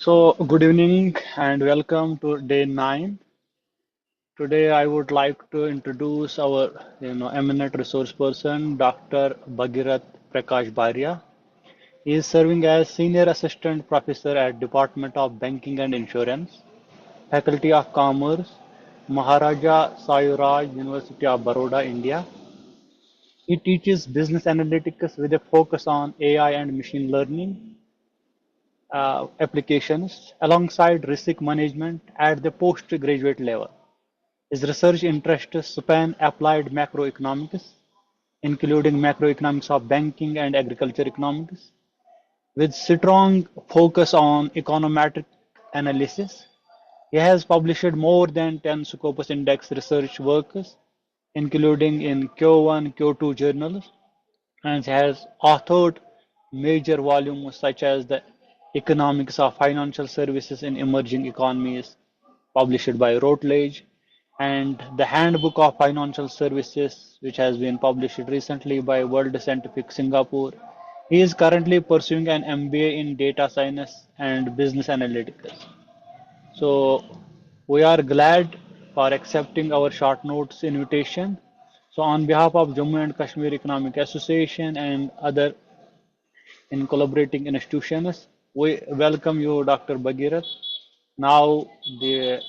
Good evening and welcome to day 9. Today, I would like to introduce our eminent resource person, Dr. Bhagirath Prakash Baria. He is serving as Senior Assistant Professor at Department of Banking and Insurance, Faculty of Commerce, Maharaja Sayuraj University of Baroda, India. He teaches business analytics with a focus on AI and machine learning applications alongside risk management at the postgraduate level. His research interests span applied macroeconomics, including macroeconomics of banking and agriculture economics, with strong focus on econometric analysis. He has published more than 10 Scopus Index research works, including in Q1, Q2 journals, and has authored major volumes such as The Economics of Financial Services in Emerging Economies, published by Routledge, and The Handbook of Financial Services, which has been published recently by World Scientific Singapore. He is currently pursuing an MBA in data science and business analytics. So we are glad for accepting our short notes invitation. So on behalf of Jammu and Kashmir Economic Association and other in collaborating institutions, we welcome you, Dr. Bhagirath. Now the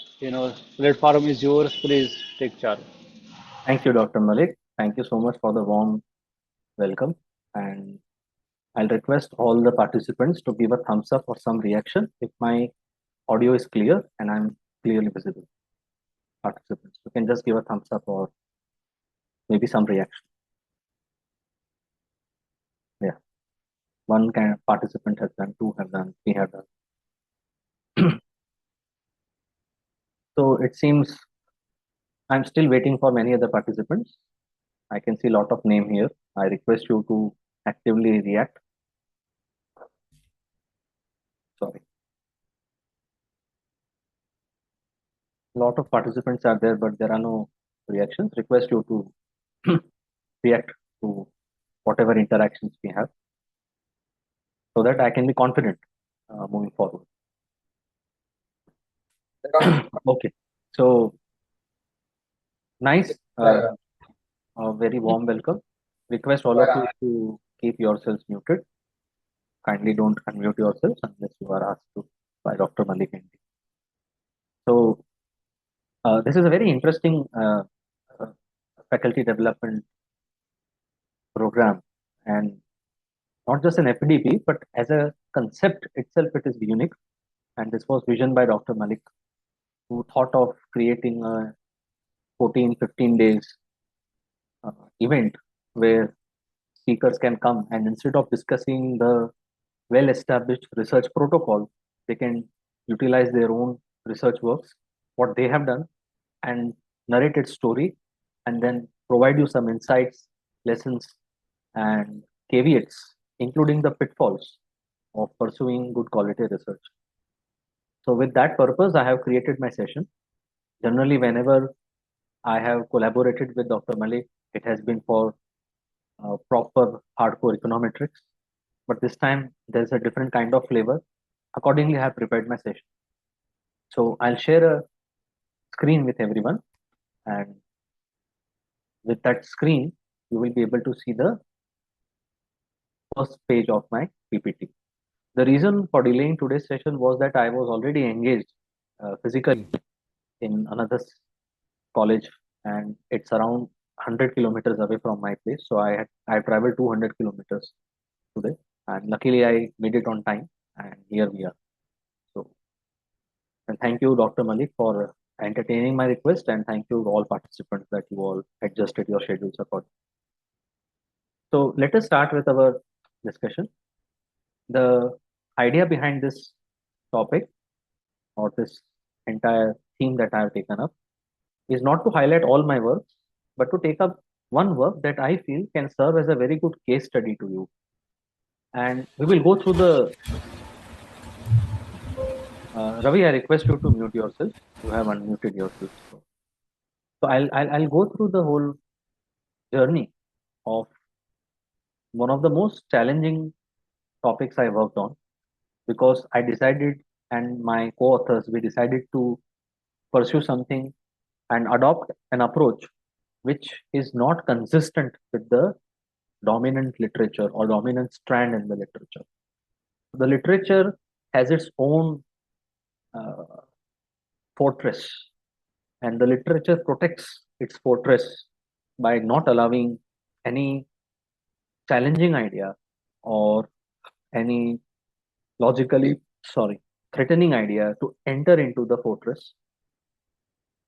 platform is yours. Please take charge. Thank you, Dr. Malik. Thank you so much for the warm welcome. And I'll request all the participants to give a thumbs up or some reaction if my audio is clear and I'm clearly visible. Participants, you can just give a thumbs up or maybe some reaction. Yeah, one kind of participant has done, two have done, three have done. So it seems I'm still waiting for many other participants. I can see a lot of name here. I request you to actively react. Sorry. A lot of participants are there, but there are no reactions. Request you to react to whatever interactions we have so that I can be confident moving forward. Okay, so nice, a very warm welcome. Request all of you to keep yourselves muted. Kindly don't unmute yourselves unless you are asked to by Dr. Malik. So this is a very interesting uh, faculty development program, and not just an FDP, but as a concept itself, it is unique. And this was visioned by Dr. Malik, who thought of creating a 14, 15 days event where speakers can come and instead of discussing the well-established research protocol, they can utilize their own research works, what they have done, and narrate its story, and then provide you some insights, lessons, and caveats, including the pitfalls of pursuing good quality research. So with that purpose, I have created my session. Generally, whenever I have collaborated with Dr. Malik, it has been for proper hardcore econometrics. But this time there's a different kind of flavor. Accordingly, I have prepared my session. So I'll share a screen with everyone, and with that screen, you will be able to see the first page of my PPT. The reason for delaying today's session was that I was already engaged physically in another college, and it's around 100 kilometers away from my place. So I traveled 200 kilometers today, and luckily I made it on time, and here we are. So, and thank you, Dr. Malik, for entertaining my request, and thank you all participants that you all adjusted your schedules accordingly. So let us start with our discussion. The idea behind this topic or this entire theme that I have taken up is not to highlight all my works, but to take up one work that I feel can serve as a very good case study to you. And we will go through the Ravi, I request you to mute yourself. You have unmuted yourself. So I'll go through the whole journey of one of the most challenging topics I worked on, because I decided and my co-authors, we decided to pursue something and adopt an approach which is not consistent with the dominant literature or dominant strand in the literature. The literature has its own uh, fortress, and the literature protects its fortress by not allowing any challenging idea or any logically, sorry, threatening idea to enter into the fortress,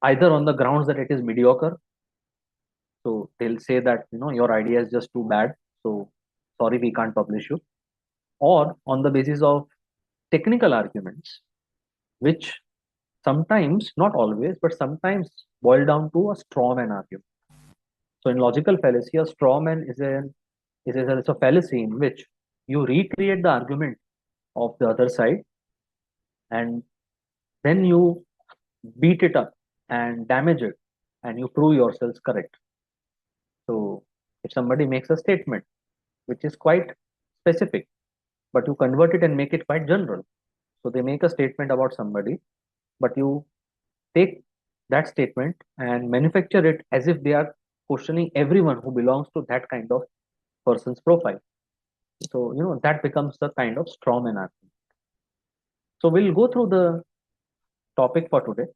either on the grounds that it is mediocre. So they'll say that, your idea is just too bad, so sorry, we can't publish you, or on the basis of technical arguments, which sometimes, not always, but sometimes boil down to a straw man argument. So in logical fallacy, a straw man is a fallacy in which you recreate the argument of the other side, and then you beat it up and damage it, and you prove yourselves correct. So if somebody makes a statement which is quite specific, but you convert it and make it quite general. So they make a statement about somebody, but you take that statement and manufacture it as if they are questioning everyone who belongs to that kind of person's profile. So, that becomes the kind of straw man argument. So we'll go through the topic for today,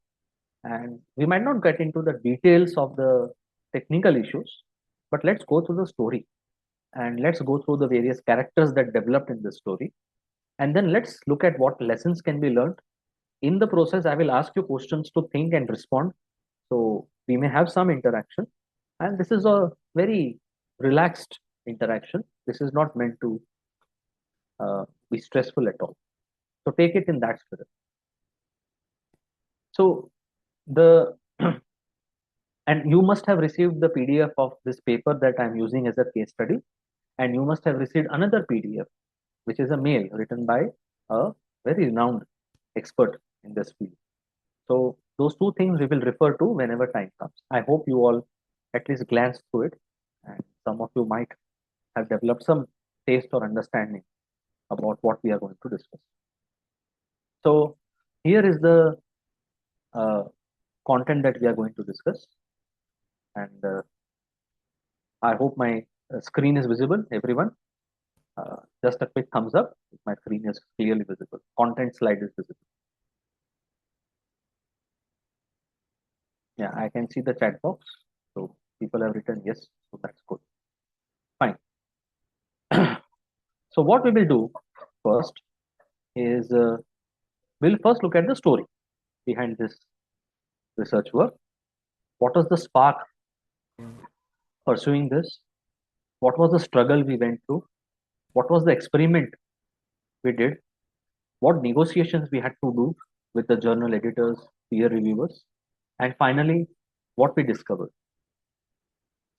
and we might not get into the details of the technical issues, but let's go through the story, and let's go through the various characters that developed in the story, and then let's look at what lessons can be learned. In the process, I will ask you questions to think and respond, so we may have some interaction, and this is a very relaxed interaction. This is not meant to be stressful at all, so take it in that spirit. So the and you must have received the PDF of this paper that I'm using as a case study, and you must have received another PDF, which is a mail written by a very renowned expert in this field. So those two things we will refer to whenever time comes. I hope you all at least glance through it, and some of you might have developed some taste or understanding about what we are going to discuss. So here is the uh, content that we are going to discuss, and I hope my screen is visible, everyone. Just a quick thumbs up if my screen is clearly visible. Content slide is visible. Yeah, I can see the chat box. So people have written yes, so that's good. Fine. So what we will do first is we'll first look at the story behind this research work. What was the spark pursuing this? What was the struggle we went through? What was the experiment we did? What negotiations we had to do with the journal editors, peer reviewers, and finally, what we discovered.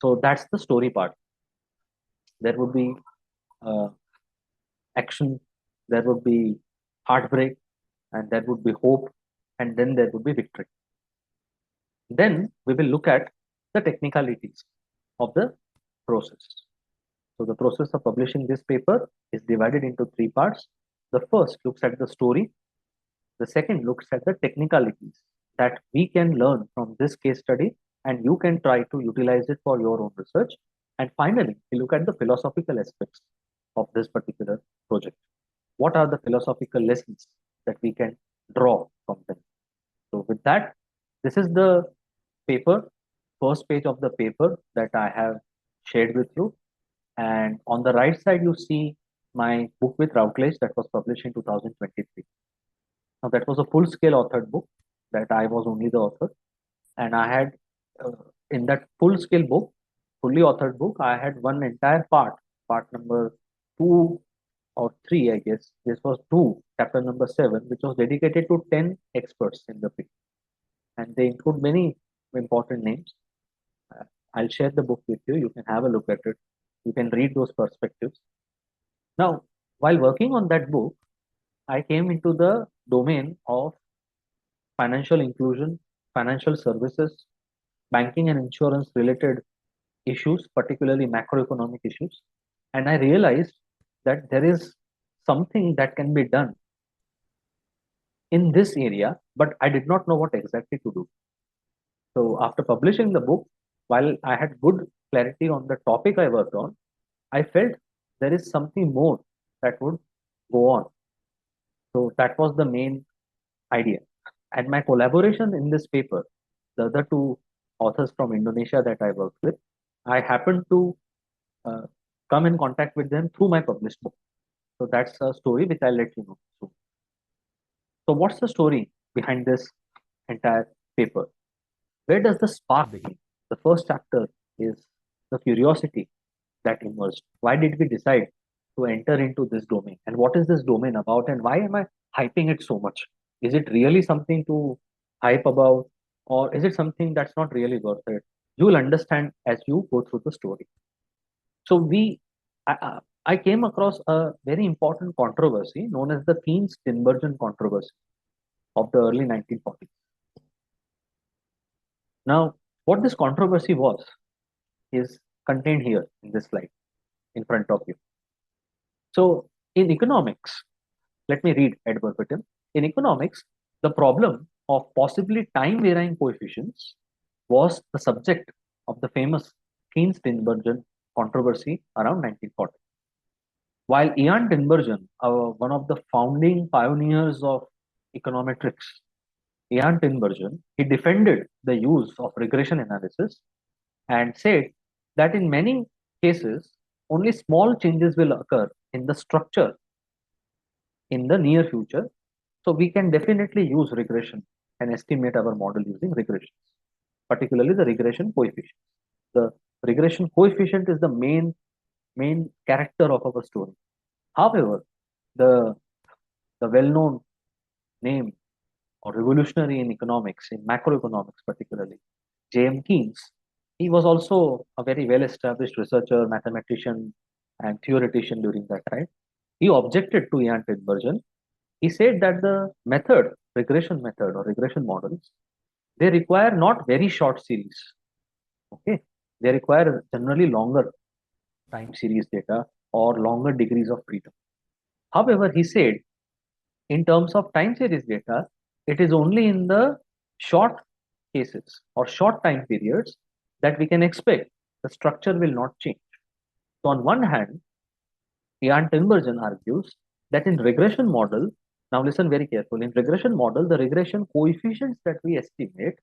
So that's the story part. There would be action, there would be heartbreak, and there would be hope, and then there would be victory. Then we will look at the technicalities of the process. So the process of publishing this paper is divided into three parts. The first looks at the story. The second looks at the technicalities that we can learn from this case study, and you can try to utilize it for your own research. And finally, we look at the philosophical aspects of this particular project. What are the philosophical lessons that we can draw from them? So with that, this is the paper, first page of the paper that I have shared with you. And on the right side, you see my book with Routledge that was published in 2023. Now, that was a full-scale authored book that I was only the author. And I had, in that full-scale book, fully authored book, I had one entire part number 2 or 3, I guess. This was 2, chapter number 7, which was dedicated to 10 experts in the field. And they include many important names. I'll share the book with you. You can have a look at it. You can read those perspectives. Now, while working on that book, I came into the domain of financial inclusion, financial services, banking and insurance related issues, particularly macroeconomic issues. And I realized that there is something that can be done in this area, but I did not know what exactly to do. So after publishing the book, while I had good clarity on the topic I worked on, I felt there is something more that would go on. So that was the main idea. And my collaboration in this paper, the other two authors from Indonesia that I worked with, I happened to uh, come in contact with them through my published book. So that's a story which I'll let you know soon. So what's the story behind this entire paper? Where does the spark begin? The first chapter is the curiosity that emerged. Why did we decide to enter into this domain? And what is this domain about? And why am I hyping it so much? Is it really something to hype about? Or is it something that's not really worth it? You will understand as you go through the story. So I came across a very important controversy known as the Keynes-Tinbergen controversy of the early 1940s. Now, what this controversy was is contained here in this slide in front of you. So, in economics, let me read ad verbatim. In economics, the problem of possibly time varying coefficients was the subject of the famous Keynes-Tinbergen controversy around 1940. While Ian Tinbergen, one of the founding pioneers of econometrics, Ian Tinbergen, he defended the use of regression analysis and said that in many cases, only small changes will occur in the structure in the near future. So we can definitely use regression and estimate our model using regressions, particularly the regression coefficient. The regression coefficient is the main character of our story. However, the well-known name or revolutionary in economics, in macroeconomics particularly, J.M. Keynes, he was also a very well-established researcher, mathematician, and theoretician during that time. He objected to Ian Tinbergen. He said that the method, regression method or regression models, they require not very short series. Okay, they require generally longer time series data or longer degrees of freedom. However, he said in terms of time series data, it is only in the short cases or short time periods that we can expect the structure will not change. So on one hand, Ian Tinbergen argues that in regression model, now listen very carefully, in regression model, the regression coefficients that we estimate,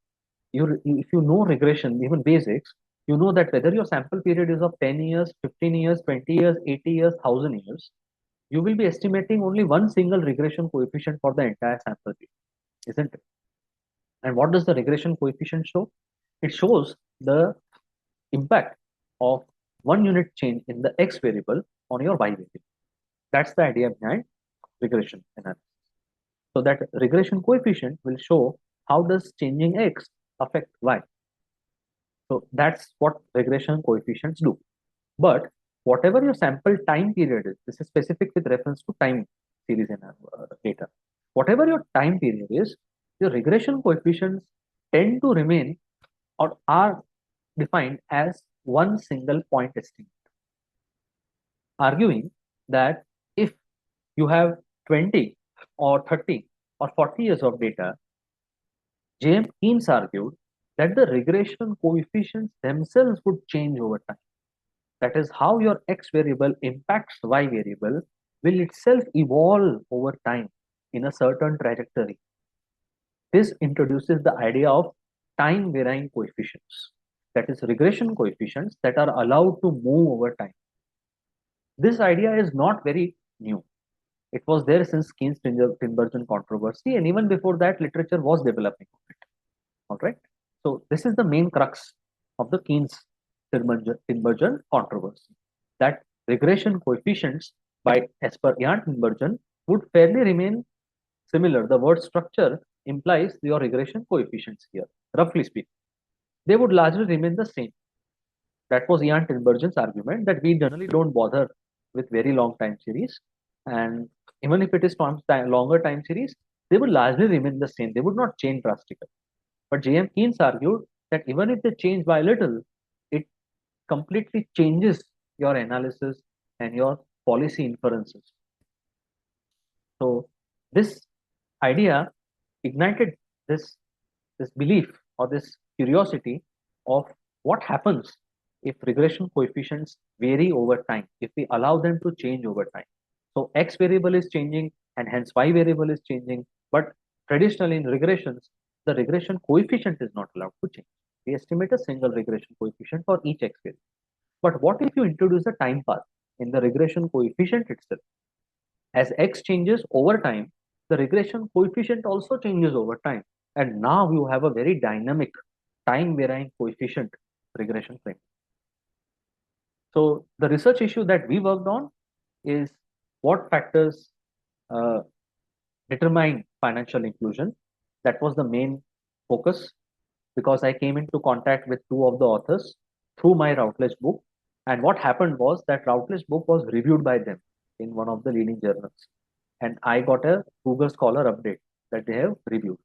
if you know regression, even basics, you know that whether your sample period is of 10 years, 15 years, 20 years, 80 years, 1000 years, you will be estimating only one single regression coefficient for the entire sample period, isn't it? And what does the regression coefficient show? It shows the impact of one unit change in the x variable on your y variable. That's the idea behind regression analysis. So that regression coefficient will show how does changing x affect y. So that's what regression coefficients do. But whatever your sample time period is, this is specific with reference to time series in data. Whatever your time period is, your regression coefficients tend to remain or are defined as one single point estimate, arguing that if you have 20 or 30 or 40 years of data, James Keynes argued that the regression coefficients themselves would change over time. That is, how your x variable impacts y variable will itself evolve over time in a certain trajectory. This introduces the idea of time varying coefficients, that is, regression coefficients that are allowed to move over time. This idea is not very new. It was there since Keynes-Tinbergen controversy, and even before that, literature was developing on it. All right. So this is the main crux of the Keynes-Tinbergen controversy, that regression coefficients by as per Ian Tinbergen would fairly remain similar. The word structure implies your regression coefficients here, roughly speaking. They would largely remain the same. That was Ian Tinbergen's argument, that we generally don't bother with very long time series, and even if it is longer time series, they would largely remain the same. They would not change drastically. But J.M. Keynes argued that even if they change by a little, it completely changes your analysis and your policy inferences. So this idea ignited this belief or this curiosity of what happens if regression coefficients vary over time, if we allow them to change over time. So X variable is changing and hence Y variable is changing, but traditionally in regressions, the regression coefficient is not allowed to change. We estimate a single regression coefficient for each X variable. But what if you introduce a time path in the regression coefficient itself? As X changes over time, the regression coefficient also changes over time. And now you have a very dynamic time varying coefficient regression frame. So the research issue that we worked on is what factors uh, determine financial inclusion. That was the main focus because I came into contact with two of the authors through my Routledge book. And what happened was that Routledge book was reviewed by them in one of the leading journals. And I got a Google Scholar update that they have reviewed.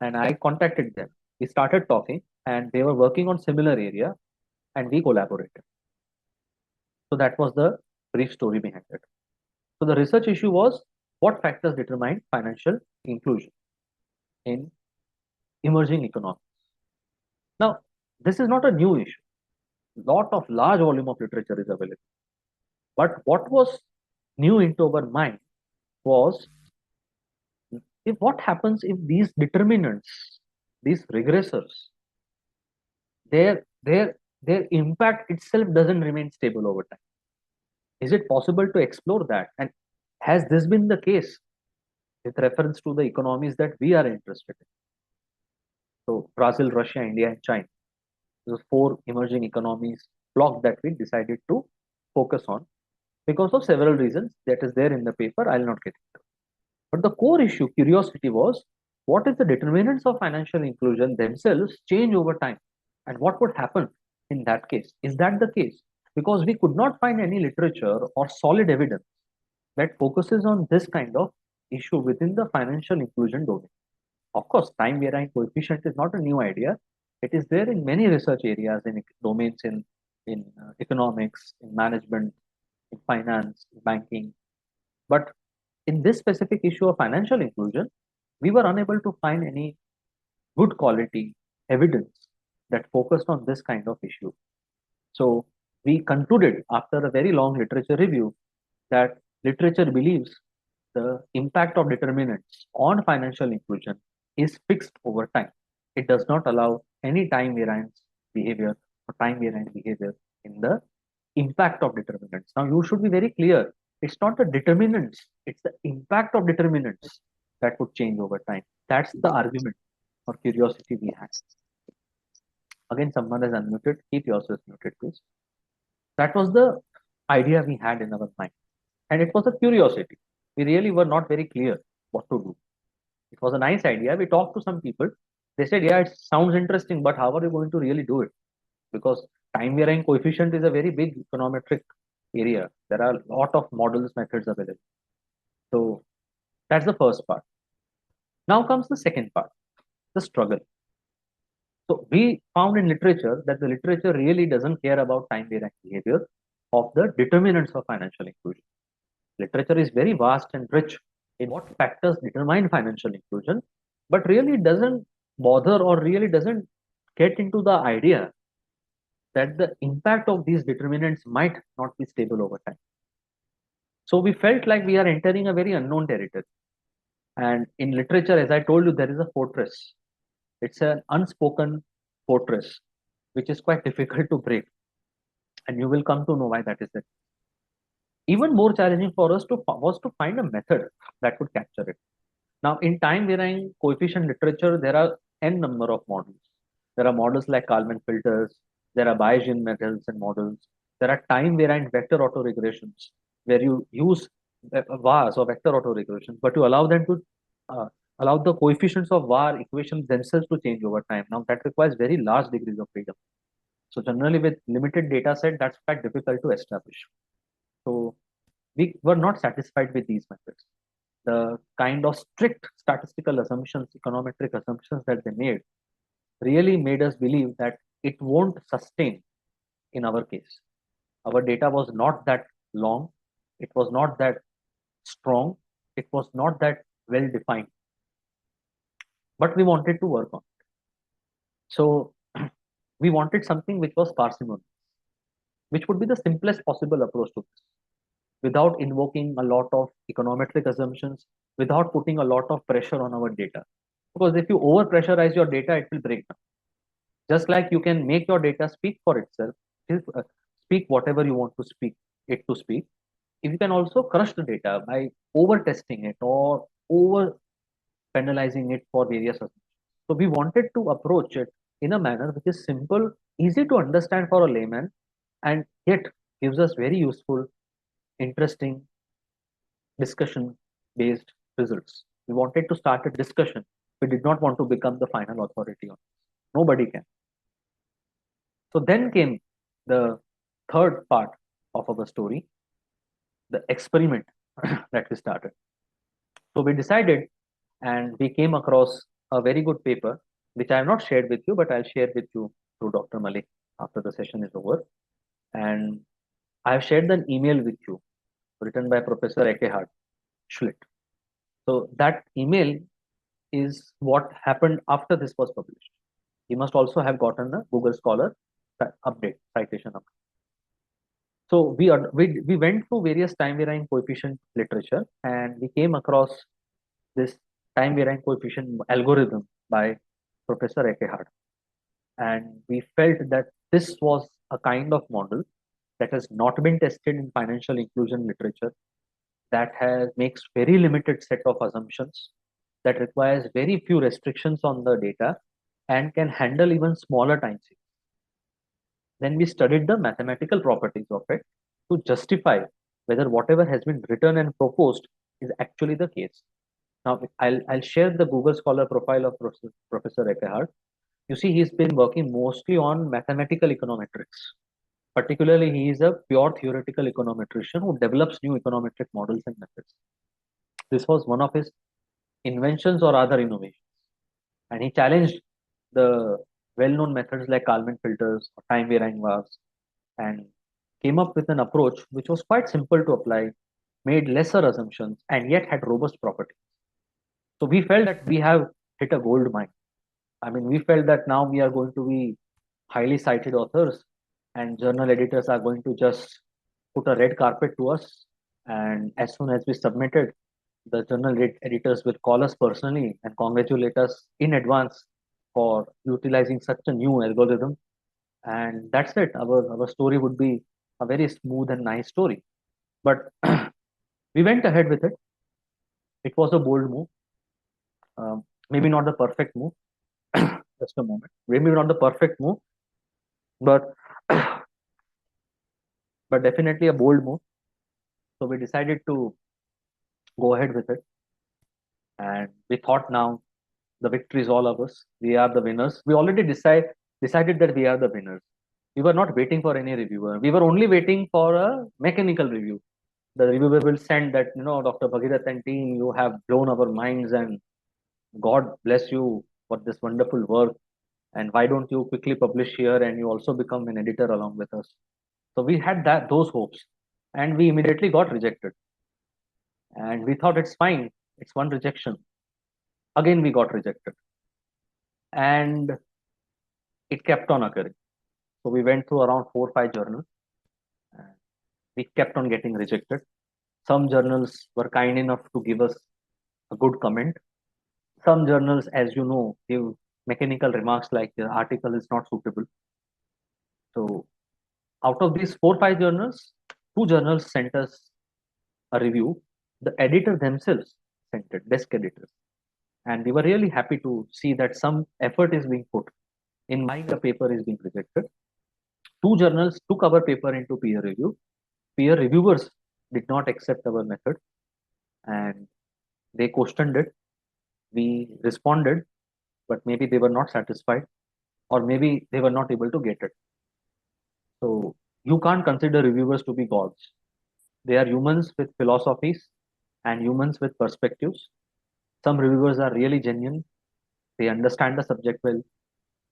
And I contacted them. We started talking and they were working on similar area and we collaborated. So that was the brief story behind it. So the research issue was what factors determine financial inclusion in emerging economies. Now, this is not a new issue. Lot of large volume of literature is available. But what was new into our mind was if what happens if these determinants, these regressors, their impact itself doesn't remain stable over time. Is it possible to explore that? And has this been the case with reference to the economies that we are interested in? So Brazil, Russia, India, and China. The four emerging economies block that we decided to focus on because of several reasons that is there in the paper. I'll not get into. But the core issue, curiosity, was what if the determinants of financial inclusion themselves change over time? And what would happen in that case? Is that the case? Because we could not find any literature or solid evidence that focuses on this kind of issue within the financial inclusion domain. Of course, time varying coefficient is not a new idea. It is there in many research areas, in domains in economics, in management, in finance, in banking. But in this specific issue of financial inclusion, we were unable to find any good quality evidence that focused on this kind of issue. So we concluded after a very long literature review that literature believes the impact of determinants on financial inclusion is fixed over time. It does not allow any time variance behavior or time variant behavior in the impact of determinants. Now you should be very clear. It's not the determinants, it's the impact of determinants that would change over time. That's the argument or curiosity we had. Again, someone is unmuted. Keep yourself muted, please. That was the idea we had in our mind. And it was a curiosity. We really were not very clear what to do. It was a nice idea. We talked to some people. They said, yeah, it sounds interesting, but how are you going to really do it? Because time varying coefficient is a very big econometric area. There are a lot of models, methods available. So that's the first part. Now comes the second part, the struggle. So we found in literature that the literature really doesn't care about time varying behavior of the determinants of financial inclusion. Literature is very vast and rich in what factors determine financial inclusion, but really doesn't bother or really doesn't get into the idea that the impact of these determinants might not be stable over time. So we felt like we are entering a very unknown territory. And in literature, as I told you, there is a fortress. It's an unspoken fortress, which is quite difficult to break. And you will come to know why that is. Even more challenging for us was to find a method that would capture it. Now, in time varying coefficient literature, there are n number of models. There are models like Kalman filters. There are Bayesian methods and models. There are time variant vector autoregressions where you use VARs or vector autoregressions, but you allow them to allow the coefficients of VAR equations themselves to change over time. Now, that requires very large degrees of freedom. So generally, with limited data set, that's quite difficult to establish. So we were not satisfied with these methods. The kind of strict statistical assumptions, econometric assumptions that they made really made us believe that it won't sustain in our case. Our data was not that long, it was not that strong, it was not that well defined. but we wanted to work on it. So we wanted something which was parsimonious, which would be the simplest possible approach to this, without invoking a lot of econometric assumptions, without putting a lot of pressure on our data. Because if you over pressurize your data, it will break down. Just like you can make your data speak for itself, speak whatever you want to speak it to speak. If you can also crush the data by over testing it or over penalizing it for various assumptions. So we wanted to approach it in a manner which is simple, easy to understand for a layman, and yet gives us very useful, interesting discussion based results. We wanted to start a discussion. We did not want to become the final authority on this. Nobody can. So then came the third part of our story, the experiment that we started. So we decided and we came across a very good paper, which I have not shared with you, but I'll share with you through Dr. Malik after the session is over. And I have shared an email with you written by Professor Ekehard Schlitt. So that email is what happened after this was published. He must also have gotten a Google Scholar update, citation update. So we went through various time varying coefficient literature and we came across this time varying coefficient algorithm by Professor Ekehard. And we felt that this was a kind of model that has not been tested in financial inclusion literature, that makes very limited set of assumptions, that requires very few restrictions on the data and can handle even smaller time series. Then we studied the mathematical properties of it to justify whether whatever has been written and proposed is actually the case. Now, I'll share the Google Scholar profile of Professor Ekehard. You see, he's been working mostly on mathematical econometrics. Particularly, he is a pure theoretical econometrician who develops new econometric models and methods. This was one of his inventions or other innovations. And he challenged the well-known methods like Kalman filters or time varying bars and came up with an approach which was quite simple to apply, made lesser assumptions, and yet had robust properties. So we felt that we have hit a gold mine. I mean, we felt that now we are going to be highly cited authors and journal editors are going to just put a red carpet to us. And as soon as we submitted, the journal editors will call us personally and congratulate us in advance for utilizing such a new algorithm. And that's it. Our story would be a very smooth and nice story. But we went ahead with it. It was a bold move. Maybe not the perfect move. Just a moment. Maybe not the perfect move, but but definitely a bold move. So we decided to go ahead with it. And we thought now the victory is all of us. We are the winners. We already decided that we are the winners. We were not waiting for any reviewer. We were only waiting for a mechanical review. The reviewer will send that, Dr. Bhagirath and team, you have blown our minds and God bless you for this wonderful work. And why don't you quickly publish here and you also become an editor along with us? So we had those hopes and we immediately got rejected. And we thought it's fine. It's one rejection. Again, we got rejected. And it kept on occurring. So we went through around 4 or 5 journals. And we kept on getting rejected. Some journals were kind enough to give us a good comment. Some journals, as you know, give mechanical remarks like the article is not suitable. So out of these 4 or 5 journals, 2 journals sent us a review. The editor themselves sent it, desk editors. And we were really happy to see that some effort is being put in why the paper is being rejected. 2 journals took our paper into peer review. Peer reviewers did not accept our method and they questioned it. We responded, but maybe they were not satisfied or maybe they were not able to get it. So you can't consider reviewers to be gods. They are humans with philosophies and humans with perspectives. Some reviewers are really genuine. They understand the subject well.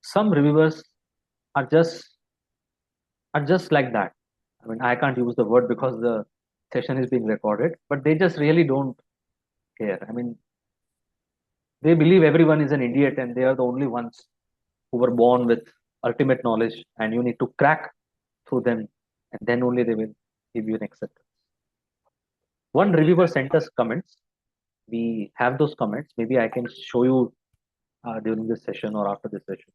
Some reviewers are just like that. I mean, I can't use the word because the session is being recorded, but they just really don't care. I mean, they believe everyone is an idiot and they are the only ones who were born with ultimate knowledge, and you need to crack through them, and then only they will give you an acceptance. One reviewer sent us comments. We have those comments. Maybe I can show you during this session or after this session.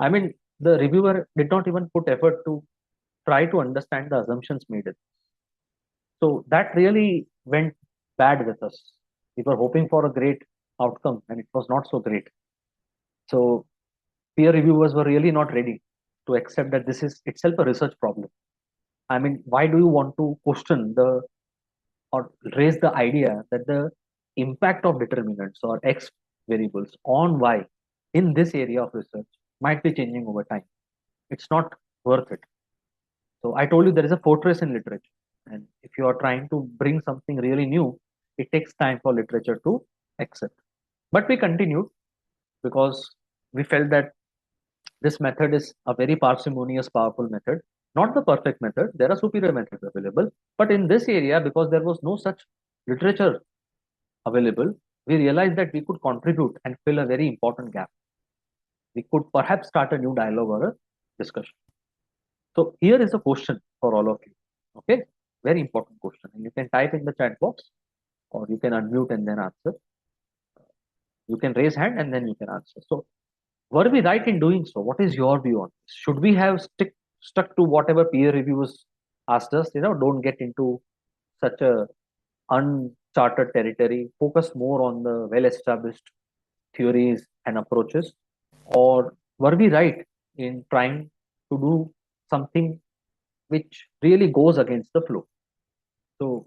I mean, the reviewer did not even put effort to try to understand the assumptions made. So that really went bad with us. We were hoping for a great outcome and it was not so great. So peer reviewers were really not ready to accept that this is itself a research problem. I mean, why do you want to question the or raise the idea that the impact of determinants or X variables on Y in this area of research might be changing over time? It's not worth it. So I told you there is a fortress in literature. And if you are trying to bring something really new, it takes time for literature to accept. But we continued because we felt that this method is a very parsimonious, powerful method. Not the perfect method. There are superior methods available. But in this area, because there was no such literature available, we realized that we could contribute and fill a very important gap. We could perhaps start a new dialogue or a discussion. So here is a question for all of you. Okay, very important question. And you can type in the chat box or you can unmute and then answer. You can raise hand and then you can answer. So were we right in doing so? What is your view on this? Should we have stuck to whatever peer reviewers asked us? Don't get into such a uncharted territory. Focus more on the well-established theories and approaches. Or were we right in trying to do something which really goes against the flow? So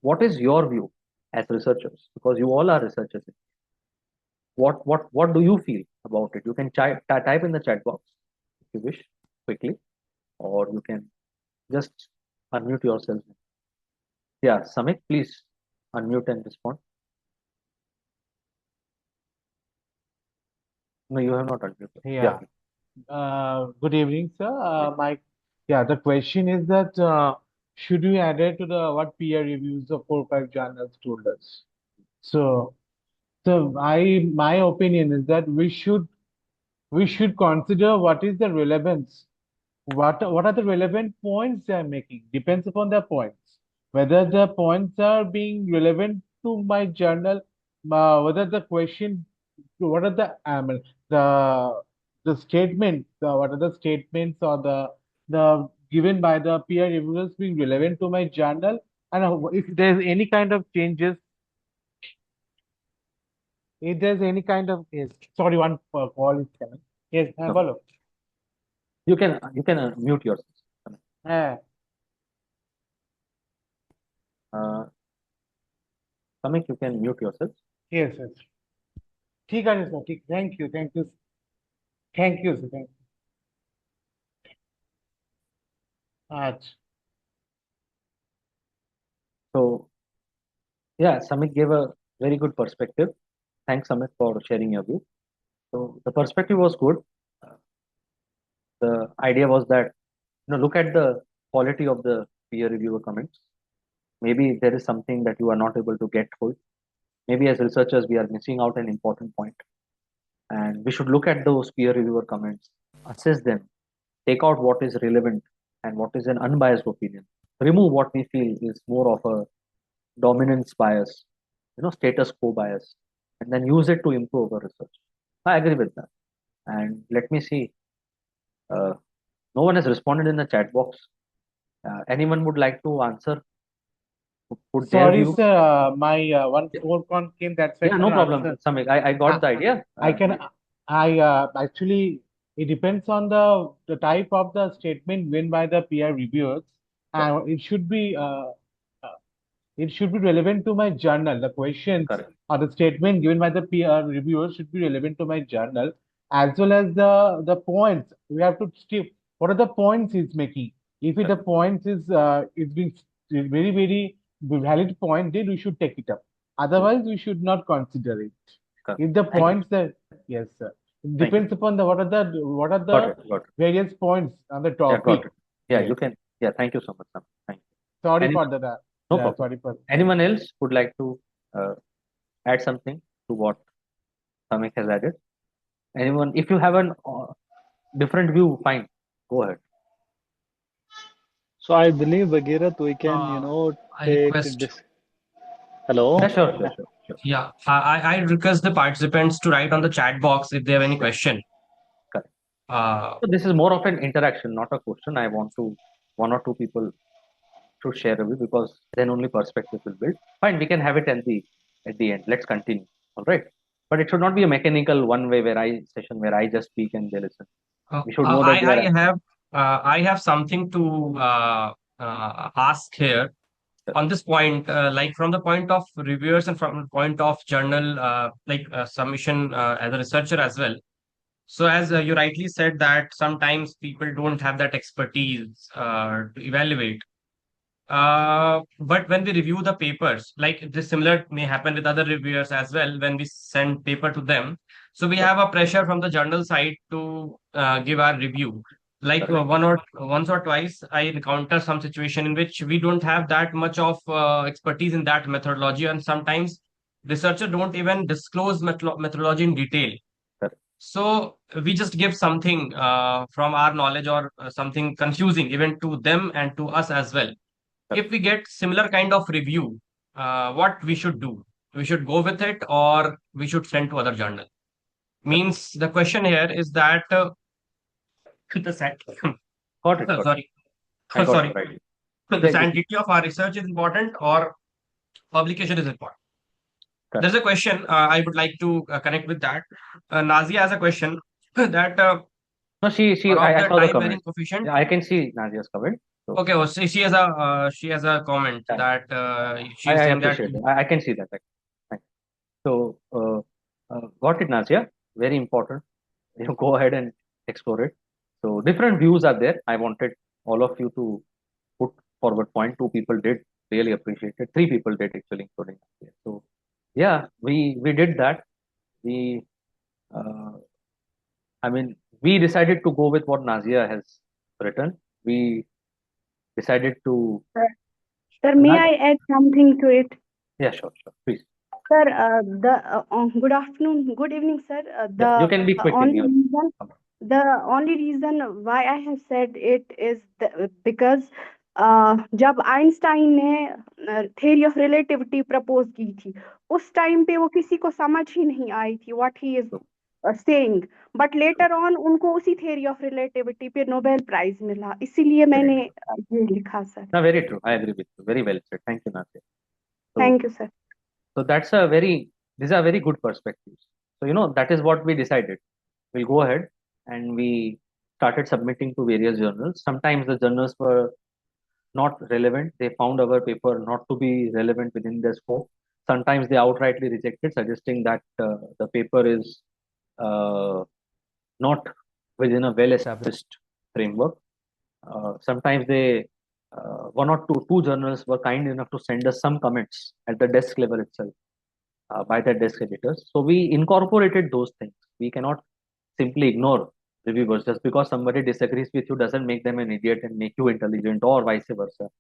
what is your view as researchers? Because you all are researchers. What do you feel about it? You can type in the chat box if you wish quickly, or you can just unmute yourself. Yeah, Samik, please unmute and respond. No, you have not unmuted. Yeah. Good evening, sir. The question is that should we add it to the what peer reviews of 4 or 5 journals told us? So my opinion is that we should consider what is the relevance, what are the relevant points they are making. Depends upon the points, whether the points are being relevant to my journal, whether the question, what are the the statement, what are the statements or the given by the peer reviewers being relevant to my journal, and if there's any kind of changes, if there's any kind of, yes, sorry, one call is coming. Yes, No. follow. You can mute yourself. Samik, you can mute yourself. Yes, yes. ठीक है sir, ठीक, thank you, thank you, thank you sir, thank you आज. So yeah, Samik gave a very good perspective. Thanks, Samik, for sharing your view. So the perspective was good. The idea was that look at the quality of the peer reviewer comments. Maybe there is something that you are not able to get hold. Maybe as researchers we are missing out an important point, and we should look at those peer reviewer comments, assess them, take out what is relevant and what is an unbiased opinion, remove what we feel is more of a dominance bias, status quo bias, and then use it to improve our research. I agree with that. And let me see, no one has responded in the chat box. Anyone would like to answer? Put their Sorry, view? sir, my one phone call came. That's why I Yeah, no couldn't problem, answer. Samik. I got the idea. I actually, it depends on the type of the statement given by the peer reviewers, and it should be relevant to my journal. The questions Correct. or the statement given by the peer reviewers should be relevant to my journal, as well as the points. We have to skip. What are the points he's making? If the points is being very, very valid point, then we should take it up. Otherwise, we should not consider it. Correct. If the Thank you. points that, yes, sir. It depends upon what are Got the it. various points on the Yeah, got topic. it. Yeah, Yes. you can. Yeah, thank you so much, Samik. Thank you. Sorry Anyone? for that. No Yeah, problem. sorry for. Anyone else would like to add something to what Samik has added. Anyone, if you have a different view, fine, go ahead. So I believe, Bhagirath, we can, I take request, this. Hello? Yeah, sure. yeah, I request the participants to write on the chat box if they have any question. Correct. Uh, So this is more of an interaction, not a question. I want to one or two people to share a view, because then only perspective will build. Fine, we can have it at the end. Let's continue. All right. But it should not be a mechanical one way session where I just speak and they listen. We should know that we are. I have something to ask here on this point, like from the point of reviewers and from the point of journal, submission as a researcher as well. So as you rightly said that sometimes people don't have that expertise to evaluate. But when we review the papers, like this similar may happen with other reviewers as well, when we send paper to them. So we have a pressure from the journal side to give our review. Like once or twice, I encounter some situation in which we don't have that much of expertise in that methodology, and sometimes researchers don't even disclose methodology in detail. So we just give something from our knowledge or something confusing even to them and to us as well. If we get similar kind of review, what we should do? We should go with it or we should send to other journal. Means the question here is that the Got it. sorry, I got sorry, it, right. the sanctity of our research is important or publication is important. There's a question I would like to connect with that. Nazia has a question that No, I saw the comment. Coefficient. Yeah, I can see Nazia's comment. So. Okay, well, she has a comment that she is saying that. I can see that. So, got it, Nazia. Very important. You go ahead and explore it. So, different views are there. I wanted all of you to put forward point. 2 people did, really appreciate it. 3 people did actually, including Nazia. So, yeah, we did that. We we decided to go with what Nazia has written. We decided to. Sir, may I add something to it? Yeah, sure, please. Sir, good afternoon, good evening, sir. You can be quick. The only reason why I have said it is because जब Einstein ने theory of relativity propose की थी, उस time पे वो किसी को समझ ही नहीं आई थी what he is saying, but later on उनको उसी theory of relativity पे Nobel Prize मिला, इसीलिए मैंने ये लिखा sir. No, very true. I agree with you. Very well said. Thank you, Nadia. Thank you, sir. So these are very good perspectives. So that is what we decided. We'll go ahead and we started submitting to various journals. Sometimes the journals were not relevant. They found our paper not to be relevant within their scope. Sometimes they outrightly rejected, suggesting that the paper is not within a well-established framework. Sometimes they one or two journals were kind enough to send us some comments at the desk level itself by their desk editors. So we incorporated those things. We cannot simply ignore reviewers. Just because somebody disagrees with you doesn't make them an idiot and make you intelligent, or vice versa.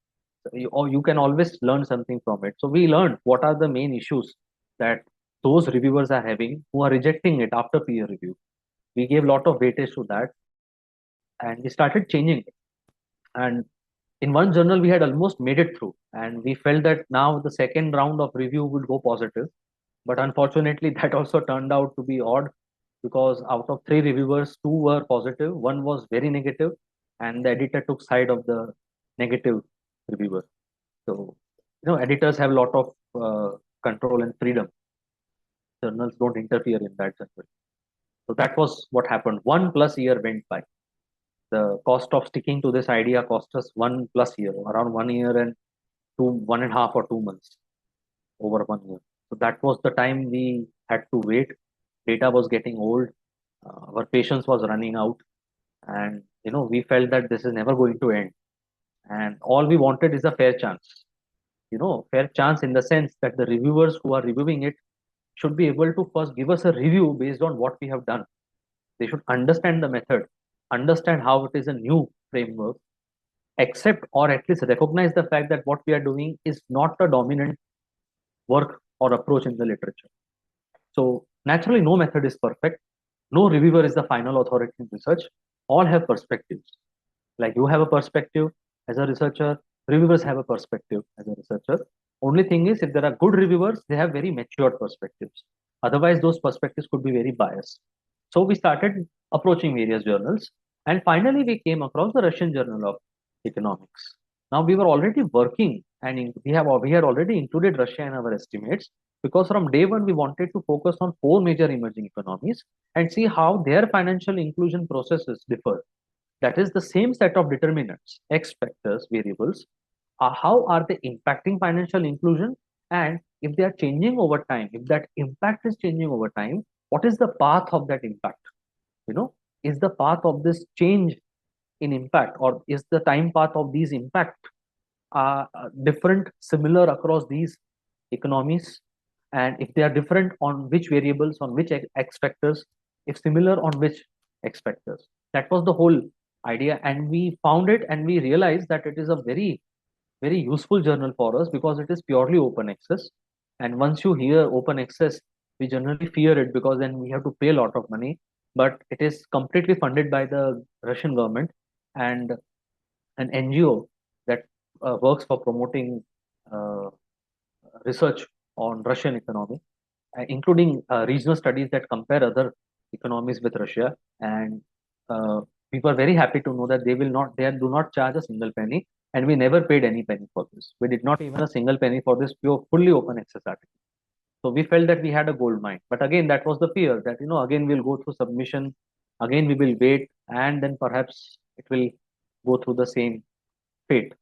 Or you can always learn something from it. So we learned what are the main issues that those reviewers are having who are rejecting it after peer review. We gave a lot of weightage to that and we started changing it. And in one journal, we had almost made it through, and we felt that now the second round of review would go positive. But unfortunately, that also turned out to be odd, because out of 3 reviewers, 2 were positive, 1 was very negative, and the editor took side of the negative reviewer. So, editors have a lot of control and freedom. Journals don't interfere in that generally. So that was what happened. 1+ year went by. The cost of sticking to this idea cost us 1+ year, around 1 year and 1.5 or 2 months, over 1 year. So that was the time we had to wait. Data was getting old, our patience was running out, and we felt that this is never going to end. And all we wanted is a fair chance. Fair chance in the sense that the reviewers who are reviewing it should be able to first give us a review based on what we have done. They should understand the method, understand how it is a new framework, accept or at least recognize the fact that what we are doing is not a dominant work or approach in the literature. So Naturally, no method is perfect. No reviewer is the final authority in research. All have perspectives. Like you have a perspective as a researcher, reviewers have a perspective as a researcher. Only thing is, if there are good reviewers, they have very matured perspectives. Otherwise, those perspectives could be very biased. So we started approaching various journals, and finally we came across the Russian Journal of Economics. Now we were already working, and we had already included Russia in our estimates, because from day one we wanted to focus on four major emerging economies and see how their financial inclusion processes differ. That is the same set of determinants, X factors, variables, how are they impacting financial inclusion, and if they are changing over time, if that impact is changing over time, what is the path of that impact? You know, is the path of this change in impact, or is the time path of these impact different, similar across these economies? And if they are different, on which variables, on which X factors, if similar, on which X factors? That was the whole idea, and we found it, and we realized that it is a very, very useful journal for us because it is purely open access. And once you hear open access, we generally fear it because then we have to pay a lot of money. But it is completely funded by the Russian government and an NGO that works for promoting uh, research on Russian economy, including regional studies that compare other economies with Russia. And uh, we were very happy to know that they do not charge a single penny, and we never paid any penny for this. We did not even a single penny for this pure, fully open access article. So we felt that we had a gold mine. But again, that was the fear that, again we'll go through submission, again we will wait, and then perhaps it will go through the same fate.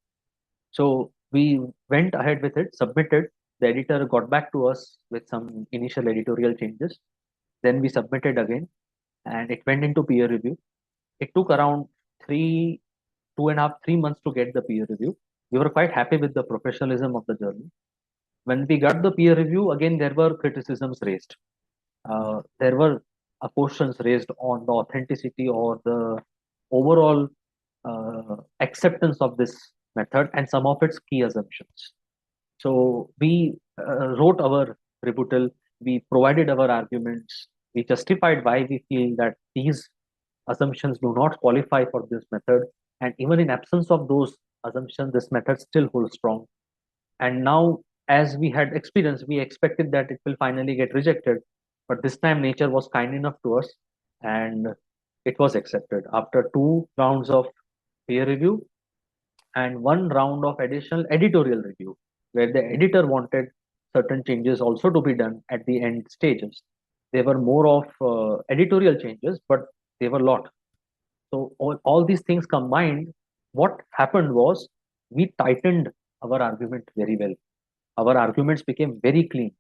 So we went ahead with it, submitted. The editor got back to us with some initial editorial changes. Then we submitted again, and it went into peer review. It took around 2.5, 3 months to get the peer review. We were quite happy with the professionalism of the journal. When we got the peer review, again there were criticisms raised. There were questions raised on the authenticity or the overall acceptance of this method and some of its key assumptions. So we wrote our rebuttal, we provided our arguments, we justified why we feel that these assumptions do not qualify for this method, and even in absence of those assumptions, this method still holds strong. And now, as we had experienced, we expected that it will finally get rejected, but this time nature was kind enough to us, and it was accepted after 2 rounds of peer review and 1 round of additional editorial review, where the editor wanted certain changes also to be done at the end stages. They were more of editorial changes, but they were a lot. So all these things combined, what happened was we tightened our argument very well. Our arguments became very clean,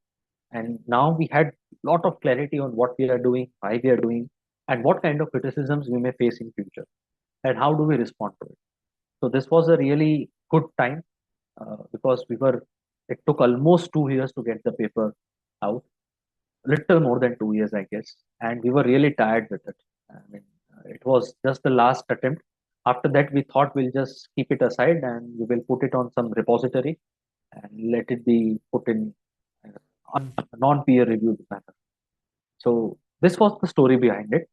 and now we had a lot of clarity on what we are doing, why we are doing, and what kind of criticisms we may face in future, and how do we respond to it. So this was a really good time because it took almost 2 years to get the paper out, little more than 2 years, I guess. And we were really tired with it. I mean, it was just the last attempt. After that, we thought we'll just keep it aside and we will put it on some repository and let it be put in non-peer reviewed manner. So this was the story behind it.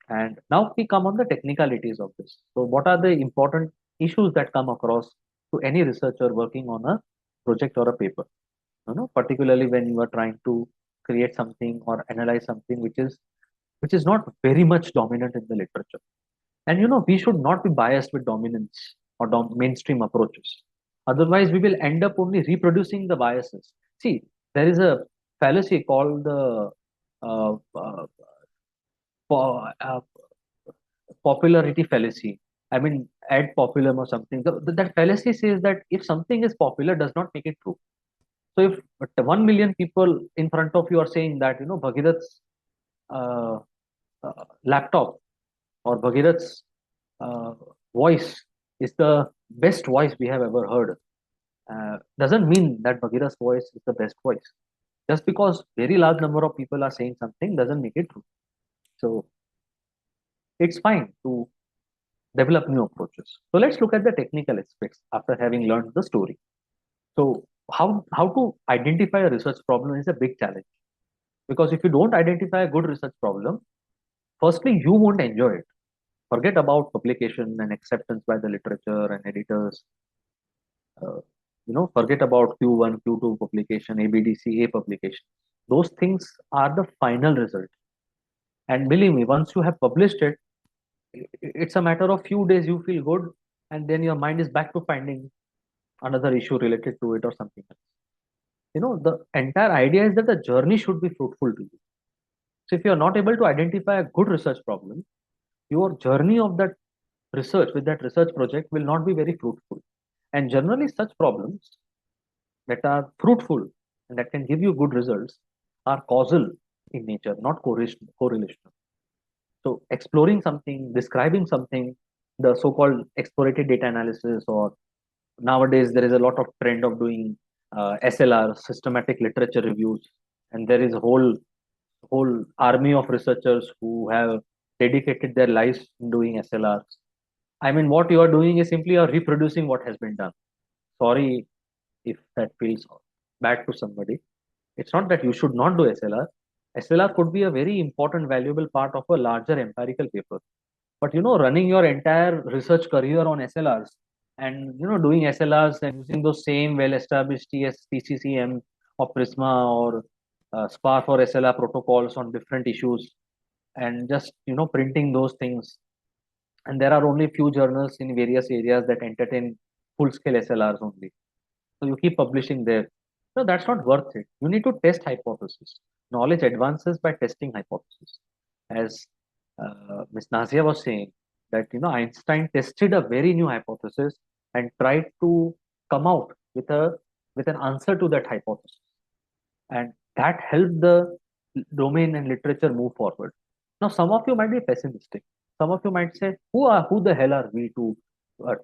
And now we come on the technicalities of this. So what are the important issues that come across to any researcher working on a project or a paper? Particularly when you are trying to create something or analyze something which is not very much dominant in the literature. And we should not be biased with dominance or mainstream approaches. Otherwise, we will end up only reproducing the biases. See, there is a fallacy called the uh, uh, popularity fallacy. I mean, ad populum or something. That fallacy says that if something is popular, does not make it true. So if 1 million people in front of you are saying that, Bhagirath's uh, laptop or Bhagirath's voice is the best voice we have ever heard, doesn't mean that Bhagirath's voice is the best voice. Just because very large number of people are saying something doesn't make it true. So it's fine to develop new approaches. So let's look at the technical aspects after having learned the story. So how to identify a research problem is a big challenge, Because if you don't identify a good research problem, firstly, you won't enjoy it. Forget about publication and acceptance by the literature and editors. Uh, forget about Q1, Q2 publication, ABDCA publication. Those things are the final result. And believe me, once you have published it, it's a matter of few days you feel good, and then your mind is back to finding another issue related to it or something else. The entire idea is that the journey should be fruitful to you. So if you are not able to identify a good research problem, your journey of that research with that research project will not be very fruitful. And generally, such problems that are fruitful and that can give you good results are causal in nature, not correlational. So exploring something, describing something, the so-called exploratory data analysis, or nowadays there is a lot of trend of doing SLR, systematic literature reviews, and there is a whole army of researchers who have dedicated their lives in doing SLRs. I mean, what you are doing is simply you are reproducing what has been done. Sorry if that feels bad to somebody. It's not that you should not do SLR. SLR could be a very important, valuable part of a larger empirical paper. But running your entire research career on SLRs and doing SLRs and using those same well-established TCCM or Prisma or SPARC or SLR protocols on different issues, and just printing those things. And there are only few journals in various areas that entertain full-scale SLRs only. So you keep publishing there. No, that's not worth it. You need to test hypothesis. Knowledge advances by testing hypothesis. As Ms. Nazia was saying, that Einstein tested a very new hypothesis and tried to come out with an answer to that hypothesis, and that helped the domain and literature move forward. Now, some of you might be pessimistic. Some of you might say, who the hell are we to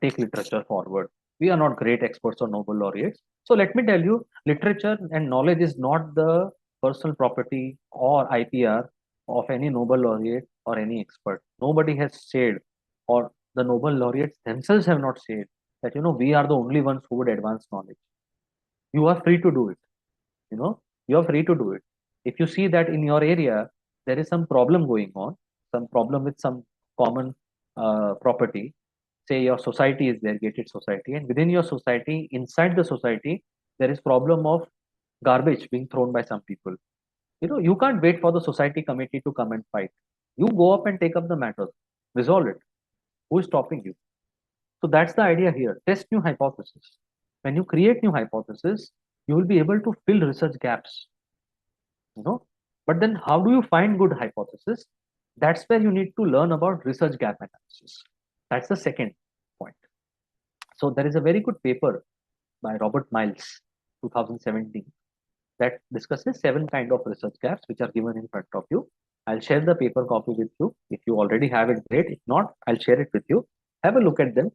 take literature forward? We are not great experts or Nobel laureates. So let me tell you, literature and knowledge is not the personal property or IPR of any Nobel laureate or any expert. Nobody has said, or the Nobel laureates themselves have not said, that we are the only ones who would advance knowledge. You are free to do it. You are free to do it. If you see that in your area there is some problem going on, some problem with some common property, say your society is there, gated society, and within your society, inside the society, there is problem of garbage being thrown by some people. You can't wait for the society committee to come and fight. You go up and take up the matter, resolve it. Who is stopping you? So that's the idea here. Test new hypothesis. When you create new hypothesis, you will be able to fill research gaps. But then how do you find good hypothesis? That's where you need to learn about research gap analysis. That's the second point. So there is a very good paper by Robert Miles, 2017, that discusses 7 kind of research gaps which are given in front of you. I'll share the paper copy with you. If you already have it, great. If not, I'll share it with you. Have a look at them.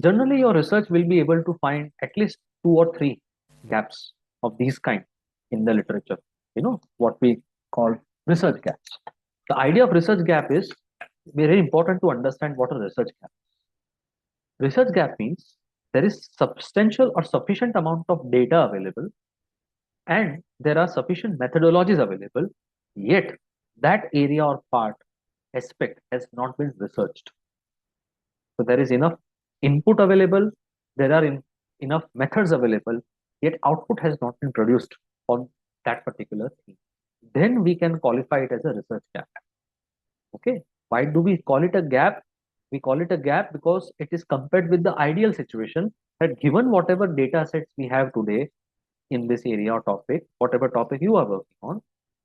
Generally, your research will be able to find at least 2 or 3 gaps of these kind in the literature. What we call research gaps. The idea of research gap is very important to understand what a research gap is. Research gap means there is substantial or sufficient amount of data available, and there are sufficient methodologies available, yet that area or part, aspect has not been researched. So there is enough input available, there are enough methods available, yet output has not been produced on that particular thing. Then we can qualify it as a research gap. Okay, why do we call it a gap? We call it a gap because it is compared with the ideal situation that given whatever data sets we have today in this area or topic, whatever topic you are working on,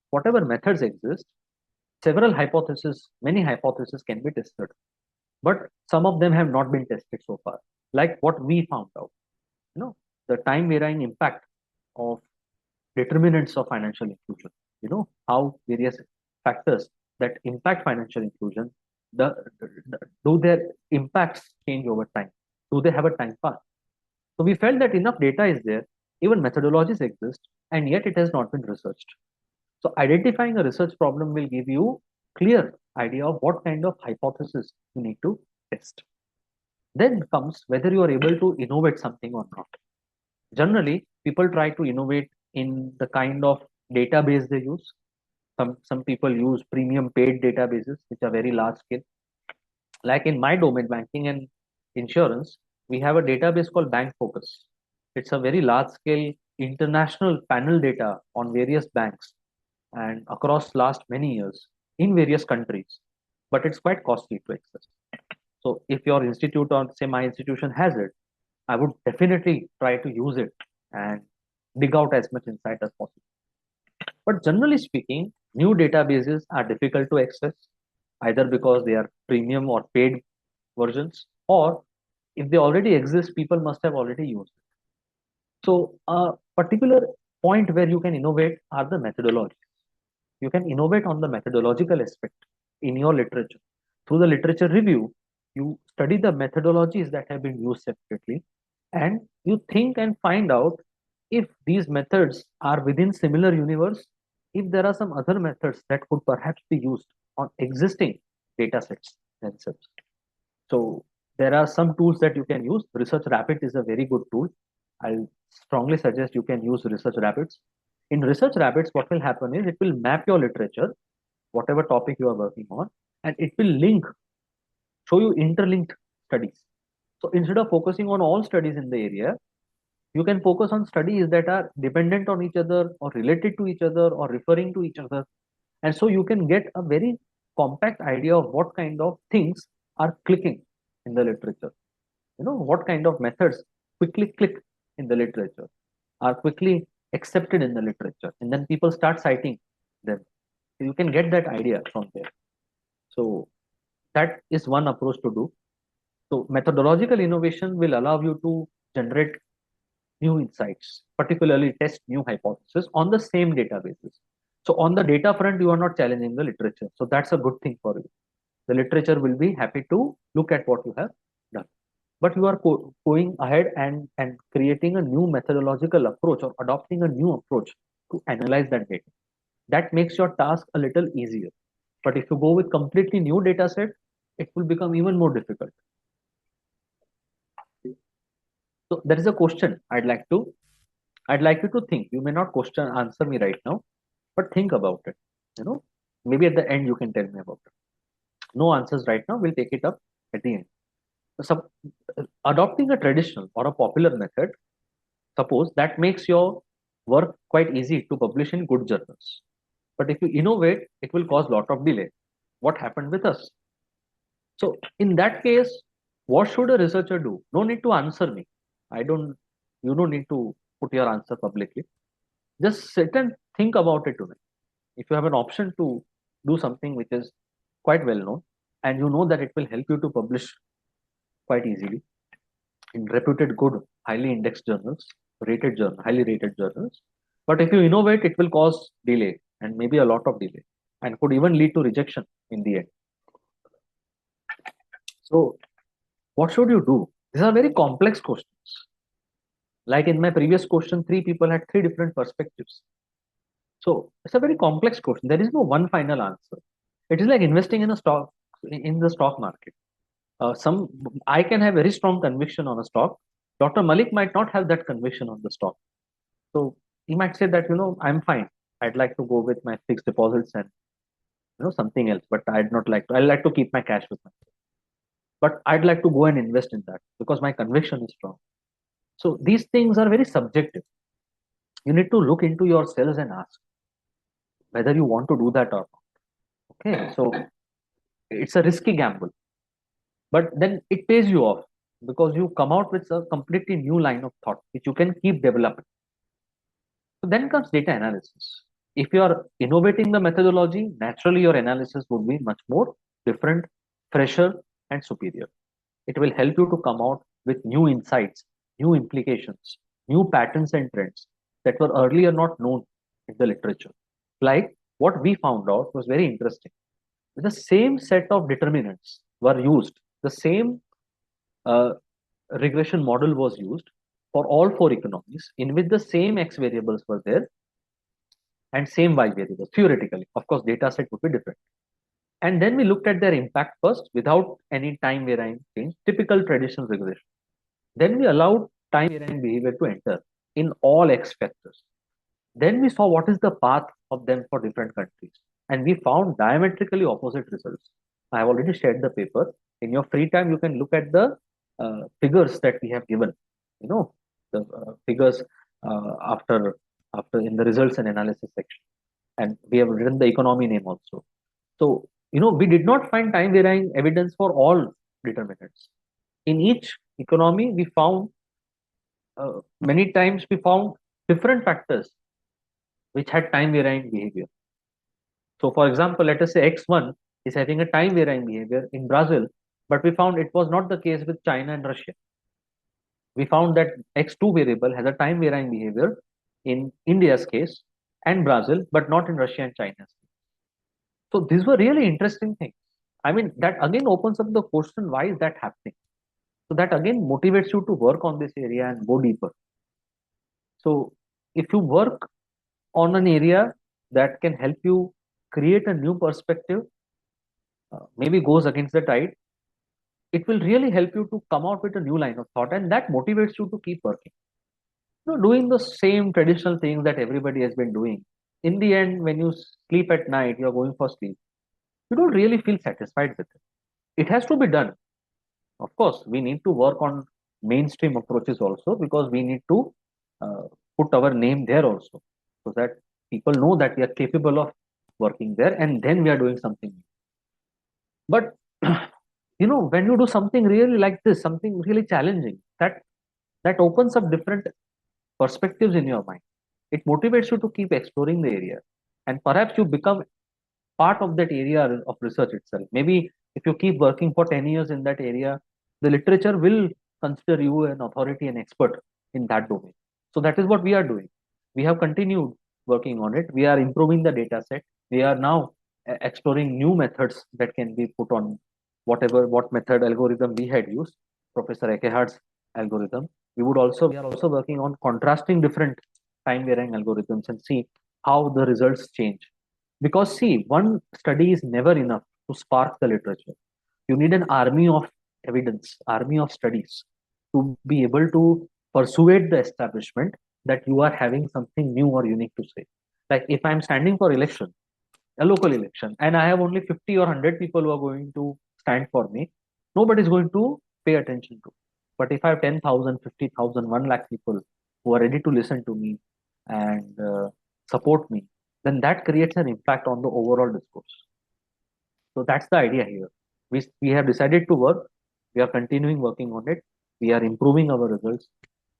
whatever methods exist, several hypotheses, many hypotheses can be tested. But some of them have not been tested so far, like what we found out. The time varying impact of determinants of financial inclusion. How various factors that impact financial inclusion, do their impacts change over time? Do they have a time path? So we felt that enough data is there, even methodologies exist, and yet it has not been researched. So identifying a research problem will give you clear idea of what kind of hypothesis you need to test. Then comes whether you are able to innovate something or not. Generally, people try to innovate in the kind of database they use, Some people use premium paid databases, which are very large scale. Like in my domain, banking and insurance, we have a database called Bank Focus. It's a very large scale international panel data on various banks and across last many years in various countries, but it's quite costly to access. So if your institute or say my institution has it, I would definitely try to use it and dig out as much insight as possible. But generally speaking, new databases are difficult to access either because they are premium or paid versions, or if they already exist, people must have already used it. So a particular point where you can innovate are the methodologies. You can innovate on the methodological aspect in your literature. Through the literature review, you study the methodologies that have been used separately, and you think and find out if these methods are within similar universe, if there are some other methods that could perhaps be used on existing data sets themselves. So there are some tools that you can use. Research Rapid is a very good tool. I'll strongly suggest you can use Research Rapids. In Research Rapids, what will happen is it will map your literature, whatever topic you are working on, and it will show you interlinked studies. So instead of focusing on all studies in the area, you can focus on studies that are dependent on each other or related to each other or referring to each other. And so you can get a very compact idea of what kind of things are clicking in the literature. What kind of methods quickly click in the literature, are quickly accepted in the literature, and then people start citing them. So you can get that idea from there. So that is one approach to do. So methodological innovation will allow you to generate new insights, particularly test new hypotheses on the same databases. So on the data front, you are not challenging the literature. So that's a good thing for you. The literature will be happy to look at what you have done. But you are going ahead and creating a new methodological approach or adopting a new approach to analyze that data. That makes your task a little easier. But if you go with completely new data set, it will become even more difficult. So there is a question I'd like you to think. You may not answer me right now, but think about it. Maybe at the end you can tell me about it. No answers right now. We'll take it up at the end. So, adopting a traditional or a popular method, suppose that makes your work quite easy to publish in good journals. But if you innovate, it will cause a lot of delay. What happened with us? So in that case, what should a researcher do? No need to answer me. You don't need to put your answer publicly. Just sit and think about it tonight. If you have an option to do something which is quite well known, and you know that it will help you to publish quite easily in reputed, good, highly indexed journals, highly rated journals. But if you innovate, it will cause delay and maybe a lot of delay and could even lead to rejection in the end. So what should you do? These are very complex questions. Like in my previous question, 3 people had 3 different perspectives. So it's a very complex question. There is no one final answer. It is like investing in the stock market. I can have very strong conviction on a stock. Dr. Malik might not have that conviction on the stock. So he might say that, I'm fine. I'd like to go with my fixed deposits and, something else, but I'd like to keep my cash with myself. But I'd like to go and invest in that because my conviction is strong. So these things are very subjective. You need to look into yourselves and ask whether you want to do that or not. Okay, so it's a risky gamble, but then it pays you off because you come out with a completely new line of thought which you can keep developing. So then comes data analysis. If you are innovating the methodology, naturally your analysis would be much more different, fresher, and superior. It will help you to come out with new insights, new implications, new patterns and trends that were earlier not known in the literature. Like what we found out was very interesting. The same set of determinants were used, the same regression model was used for all 4 economies in which the same X variables were there and same Y variables, theoretically. Of course, data set would be different. And then we looked at their impact first without any time varying change, typical traditional regression. Then we allowed time varying behavior to enter in all X factors. Then we saw what is the path of them for different countries. And we found diametrically opposite results. I have already shared the paper. In your free time, you can look at the figures that we have given. You know, the figures after in the results and analysis section. And we have written the economy name also. So, we did not find time varying evidence for all determinants. In each economy, we found many times we found different factors which had time varying behavior. So, for example, let us say X1 is having a time varying behavior in Brazil, but we found it was not the case with China and Russia. We found that X2 variable has a time varying behavior in India's case and Brazil, but not in Russia and China's case. So, these were really interesting things. I mean, that again opens up the question, why is that happening? So, that again motivates you to work on this area and go deeper. So, if you work on an area that can help you create a new perspective, maybe goes against the tide, it will really help you to come out with a new line of thought, and that motivates you to keep working. Doing the same traditional things that everybody has been doing. In the end, when you sleep at night, you're going for sleep, you don't really feel satisfied with it. It has to be done. Of course, we need to work on mainstream approaches also, because we need to put our name there also, so that people know that we are capable of working there, and then we are doing something new. But when you do something really like this, something really challenging, that opens up different perspectives in your mind. It motivates you to keep exploring the area, and perhaps you become part of that area of research itself. Maybe if you keep working for 10 years in that area, the literature will consider you an authority and expert in that domain. So that is what we are doing. We have continued working on it. We are improving the data set. We are now exploring new methods that can be put on what method algorithm we had used, Professor Eckhart's algorithm. We are also working on contrasting different time varying algorithms and see how the results change. Because see, one study is never enough to spark the literature. You need an army of evidence, army of studies to be able to persuade the establishment that you are having something new or unique to say. Like if I'm standing for election, a local election, and I have only 50 or 100 people who are going to stand for me, nobody is going to pay attention to. But if I have 10,000, 50,000, 1 lakh people who are ready to listen to me and support me, then that creates an impact on the overall discourse. So that's the idea here. We have decided to work. We are continuing working on it. We are improving our results.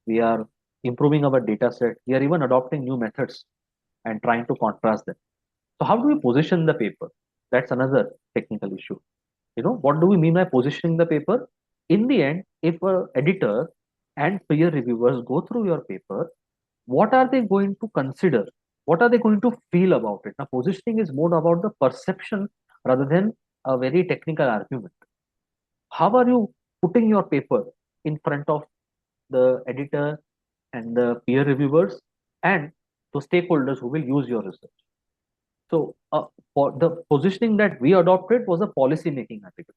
We are improving our data set. We are even adopting new methods and trying to contrast them. So how do we position the paper? That's another technical issue. What do we mean by positioning the paper? In the end, if an editor and peer reviewers go through your paper, what are they going to consider? What are they going to feel about it? Now, positioning is more about the perception rather than a very technical argument. How are you putting your paper in front of the editor and the peer reviewers and the stakeholders who will use your research? So, for the positioning that we adopted was a policy making article.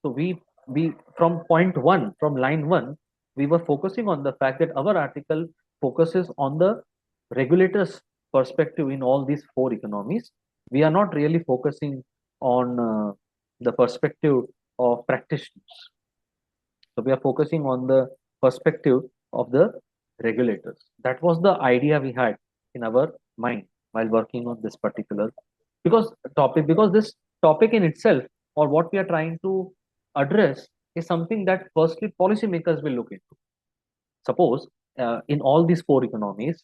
So we from point one, from line one, we were focusing on the fact that our article focuses on the regulators' perspective in all these 4 economies. We are not really focusing on the perspective of practitioners. So we are focusing on the perspective of the regulators. That was the idea we had in our mind while working on this particular because this topic in itself, or what we are trying to address, is something that firstly policymakers will look into. Suppose in all these 4 economies,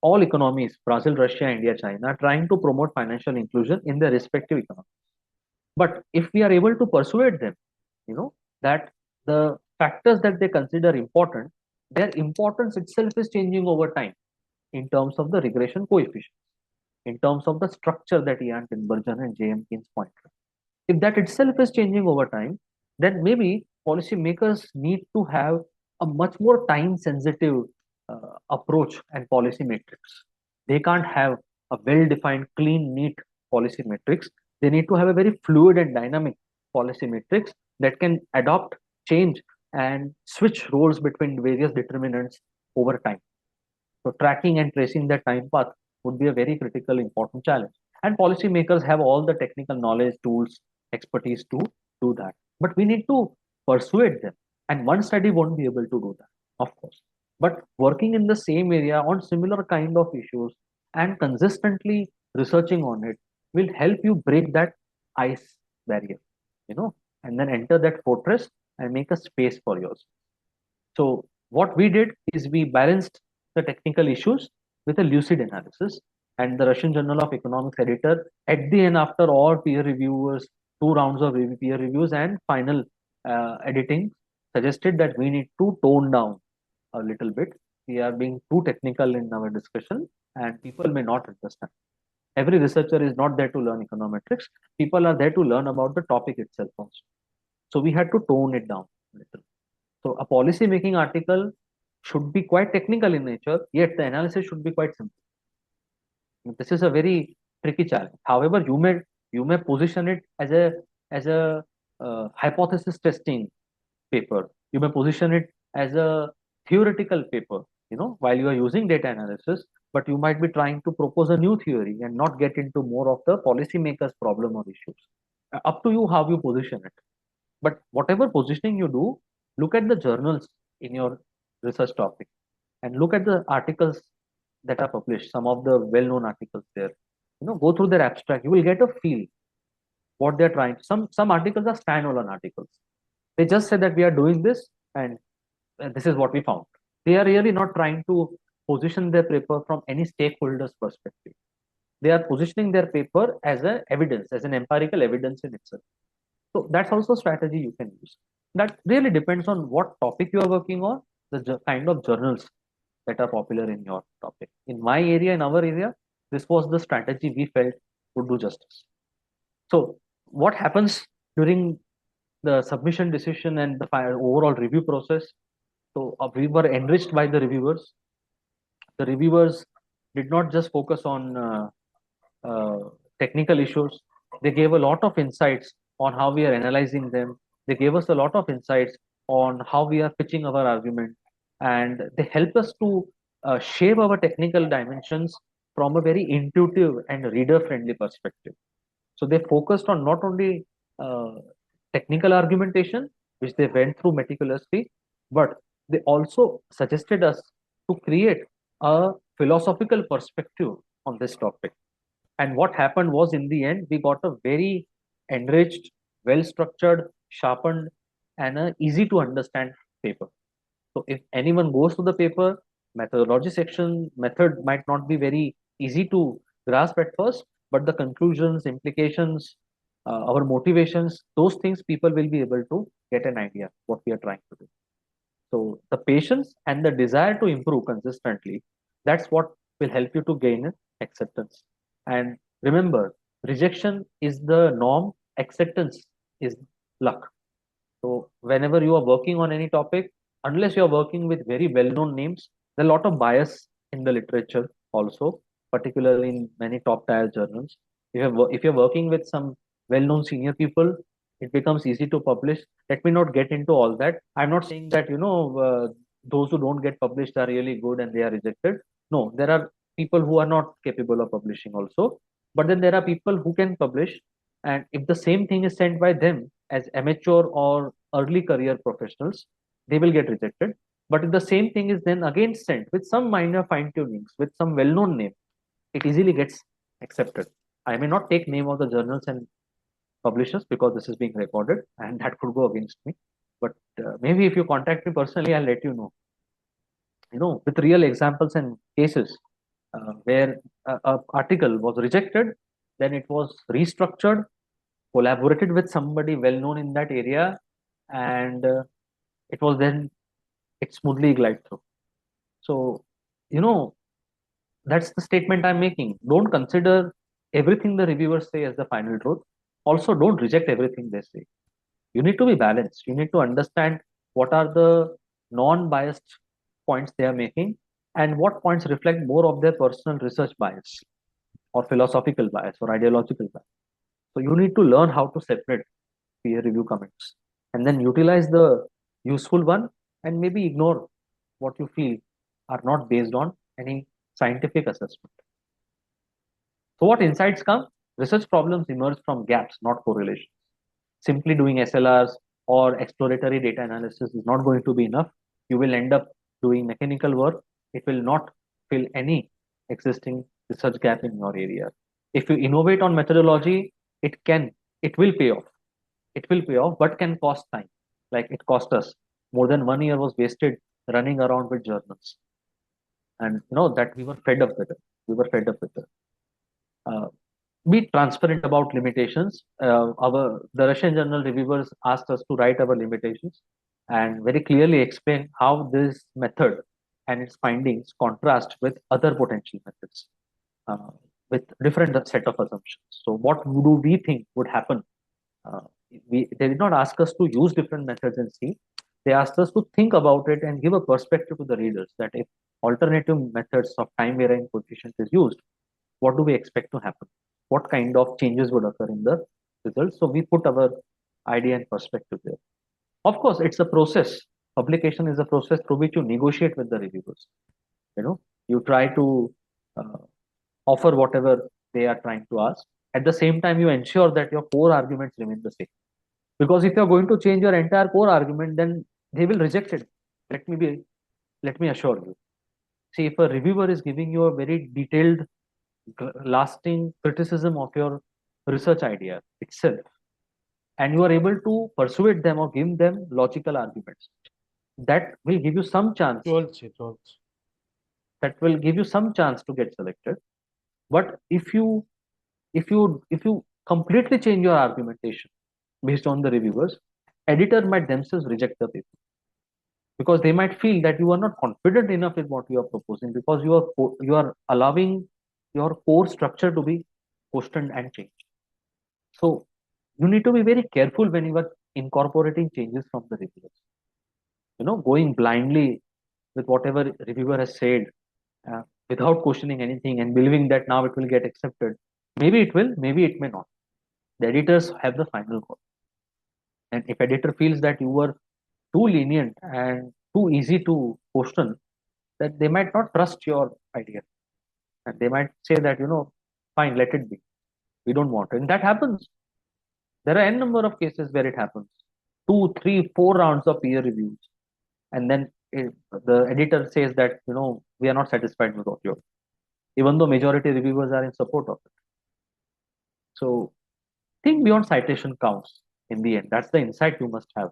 all economies, Brazil, Russia, India, China, are trying to promote financial inclusion in their respective economies. But if we are able to persuade them, that the factors that they consider important, their importance itself is changing over time in terms of the regression coefficients, in terms of the structure that Ian Tinbergen and J.M. Keynes pointed out. If that itself is changing over time, then maybe policymakers need to have a much more time-sensitive approach and policy matrix. They can't have a well-defined, clean, neat policy matrix. They need to have a very fluid and dynamic policy matrix that can adopt, change, and switch roles between various determinants over time. So tracking and tracing that time path would be a very critical, important challenge. And policymakers have all the technical knowledge, tools, expertise to do that. But we need to persuade them. And one study won't be able to do that, of course. But working in the same area on similar kind of issues and consistently researching on it will help you break that ice barrier, and then enter that fortress and make a space for yours. So what we did is we balanced the technical issues with a lucid analysis. And the Russian Journal of Economics editor, at the end, after all peer reviewers, 2 rounds of peer reviews and final editing, suggested that we need to tone down a little bit. We are being too technical in our discussion, and people may not understand. Every researcher is not there to learn econometrics. People are there to learn about the topic itself also. So we had to tone it down a little. So a policy making article should be quite technical in nature, yet the analysis should be quite simple. This is a very tricky challenge. However, you may position it as a hypothesis testing paper. You may position it as a theoretical paper, while you are using data analysis, but you might be trying to propose a new theory and not get into more of the policymakers' problem or issues. Up to you how you position it. But whatever positioning you do, look at the journals in your research topic and look at the articles that are published, some of the well-known articles there. Go through their abstract. You will get a feel what they're trying. Some articles are standalone articles. They just say that we are doing this and this is what we found. They are really not trying to position their paper from any stakeholder's perspective. They are positioning their paper as an evidence, as an empirical evidence in itself. So that's also a strategy you can use. That really depends on what topic you are working on, the kind of journals that are popular in your topic. In my area, in our area, this was the strategy we felt would do justice. So what happens during the submission decision and the overall review process? So we were enriched by the reviewers. The reviewers did not just focus on technical issues. They gave a lot of insights on how we are analyzing them. They gave us a lot of insights on how we are pitching our argument, and they help us to shape our technical dimensions from a very intuitive and reader-friendly perspective. So they focused on not only technical argumentation, which they went through meticulously, but they also suggested us to create a philosophical perspective on this topic. And what happened was, in the end, we got a very enriched, well-structured, sharpened, and a easy to understand paper. So if anyone goes to the paper, methodology section method might not be very easy to grasp at first, but the conclusions, implications, our motivations, those things people will be able to get an idea what we are trying to do. So the patience and the desire to improve consistently, that's what will help you to gain acceptance. And remember, rejection is the norm, acceptance is luck. So whenever you are working on any topic, unless you are working with very well-known names, there are a lot of in the literature also, particularly in many top-tier journals. If you're working with some well-known senior people, it becomes easy to publish. Let me not get into all that. I'm not saying that those who don't get published are really good and they are rejected. No, there are people who are not capable of publishing also. But then there are people who can publish, and if the same thing is sent by them as amateur or early career professionals, they will get rejected. But if the same thing is then again sent with some minor fine tunings, with some well-known name, it easily gets accepted. I may not take name of the journals and publishers because this is being recorded and that could go against me. But maybe if you contact me personally, I'll let you know. With real examples and cases where an article was rejected, then it was restructured, collaborated with somebody well known in that area, and it smoothly glide through. So, that's the statement I'm making. Don't consider everything the reviewers say as the final truth. Also, don't reject everything they say. You need to be balanced. You need to understand what are the non-biased points they are making and what points reflect more of their personal research bias or philosophical bias or ideological bias. So you need to learn how to separate peer review comments and then utilize the useful one and maybe ignore what you feel are not based on any scientific assessment. So what insights come? Research problems emerge from gaps, not correlations. Simply doing SLRs or exploratory data analysis is not going to be enough. You will end up doing mechanical work. It will not fill any existing research gap in your area. If you innovate on methodology, it will pay off. It will pay off, but can cost time. Like it cost us. More than 1 year was wasted running around with journals. And that we were fed up with it. We were fed up with it. Be transparent about limitations. The Russian journal reviewers asked us to write our limitations and very clearly explain how this method and its findings contrast with other potential methods with different set of assumptions. So what do we think would happen? They did not ask us to use different methods and see. They asked us to think about it and give a perspective to the readers that if alternative methods of time varying coefficient is used, what do we expect to happen? What kind of changes would occur in the results? So we put our idea and perspective there. Of course, it's a process. Publication is a process through which you negotiate with the reviewers. You try to offer whatever they are trying to ask. At the same time, you ensure that your core arguments remain the same. Because if you're going to change your entire core argument, then they will reject it. Let me assure you. See, if a reviewer is giving you a very detailed, lasting criticism of your research idea itself, and you are able to persuade them or give them logical arguments, that will give you some chance. That will give you some chance to get selected. But if you completely change your argumentation based on the reviewers, editor might themselves reject the paper because they might feel that you are not confident enough in what you are proposing because you are allowing your core structure to be questioned and changed. So you need to be very careful when you are incorporating changes from the reviewers. Going blindly with whatever reviewer has said without questioning anything and believing that now it will get accepted. Maybe it will, maybe it may not. The editors have the final call. And if editor feels that you were too lenient and too easy to question, that they might not trust your idea. And they might say that, fine, let it be. We don't want it. And that happens. There are n number of cases where it happens. 2, 3, 4 rounds of peer reviews. And then the editor says that, we are not satisfied with what you're doing, even though majority reviewers are in support of it. So think beyond citation counts in the end. That's the insight you must have.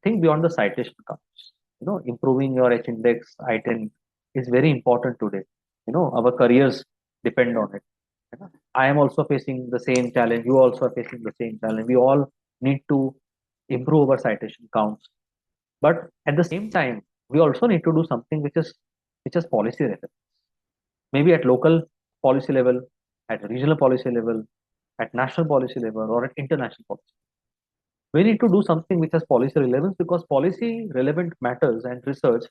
Think beyond the citation counts. Improving your H index, I-10 is very important today. Our careers depend on it. I am also facing the same challenge. You also are facing the same challenge. We all need to improve our citation counts. But at the same time, we also need to do something which is policy relevant. Maybe at local policy level, at regional policy level, at national policy level, or at international policy. We need to do something which has policy relevance because policy relevant matters and research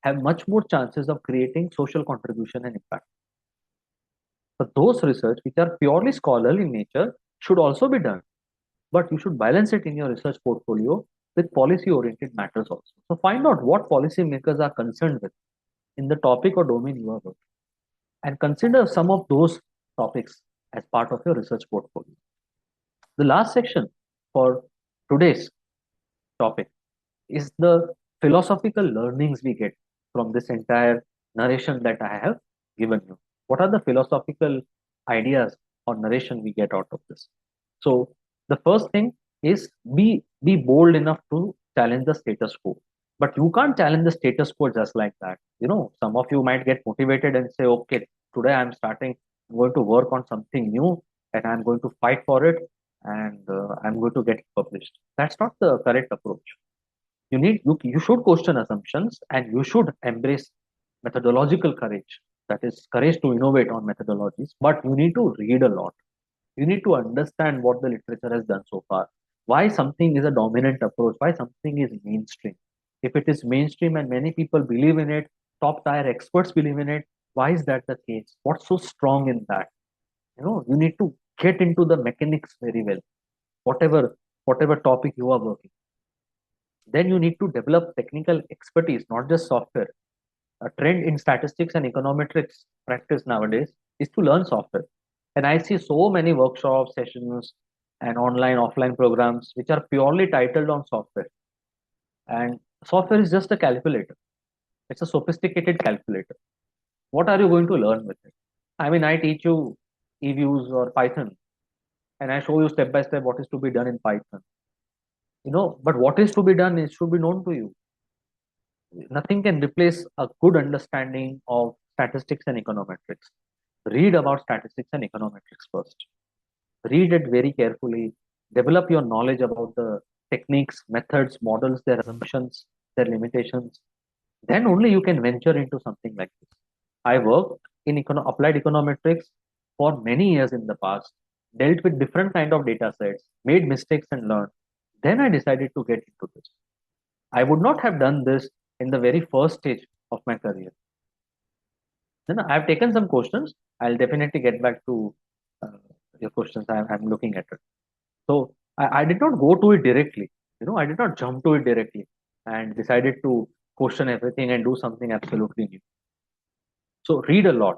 have much more chances of creating social contribution and impact. But those research which are purely scholarly in nature should also be done. But you should balance it in your research portfolio with policy-oriented matters also. So find out what policymakers are concerned with in the topic or domain you are working, and consider some of those topics as part of your research portfolio. The last section for today's topic is the philosophical learnings we get from this entire narration that I have given you. What are the philosophical ideas or narration we get out of this? So the first thing is be bold enough to challenge the status quo. But you can't challenge the status quo just like that. Some of you might get motivated and say, okay, today I'm going to work on something new and I'm going to fight for it and I'm going to get it published. That's not the correct approach. You should question assumptions and you should embrace methodological courage. That is courage to innovate on methodologies, but you need to read a lot. You need to understand what the literature has done so far. Why something is a dominant approach, why something is mainstream. If it is mainstream and many people believe in it, top tier experts believe in it, why is that the case? What's so strong in that? You need to get into the mechanics very well, whatever topic you are working. Then you need to develop technical expertise, not just software. A trend in statistics and econometrics practice nowadays is to learn software. And I see so many workshop sessions and online, offline programs which are purely titled on software. And software is just a calculator. It's a sophisticated calculator. What are you going to learn with it? I mean, I teach you eViews or Python, and I show you step by step what is to be done in Python. But what is to be done is should be known to you. Nothing can replace a good understanding of statistics and econometrics. Read about statistics and econometrics first. Read it very carefully. Develop your knowledge about the techniques, methods, models, their assumptions, their limitations. Then only you can venture into something like this. I worked in applied econometrics for many years in the past, dealt with different kind of data sets, made mistakes and learned. Then I decided to get into this. I would not have done this in the very first stage of my career. Then I've taken some questions. I'll definitely get back to your questions. I'm looking at it. So I did not go to it directly. I did not jump to it directly and decided to question everything and do something absolutely new. So read a lot.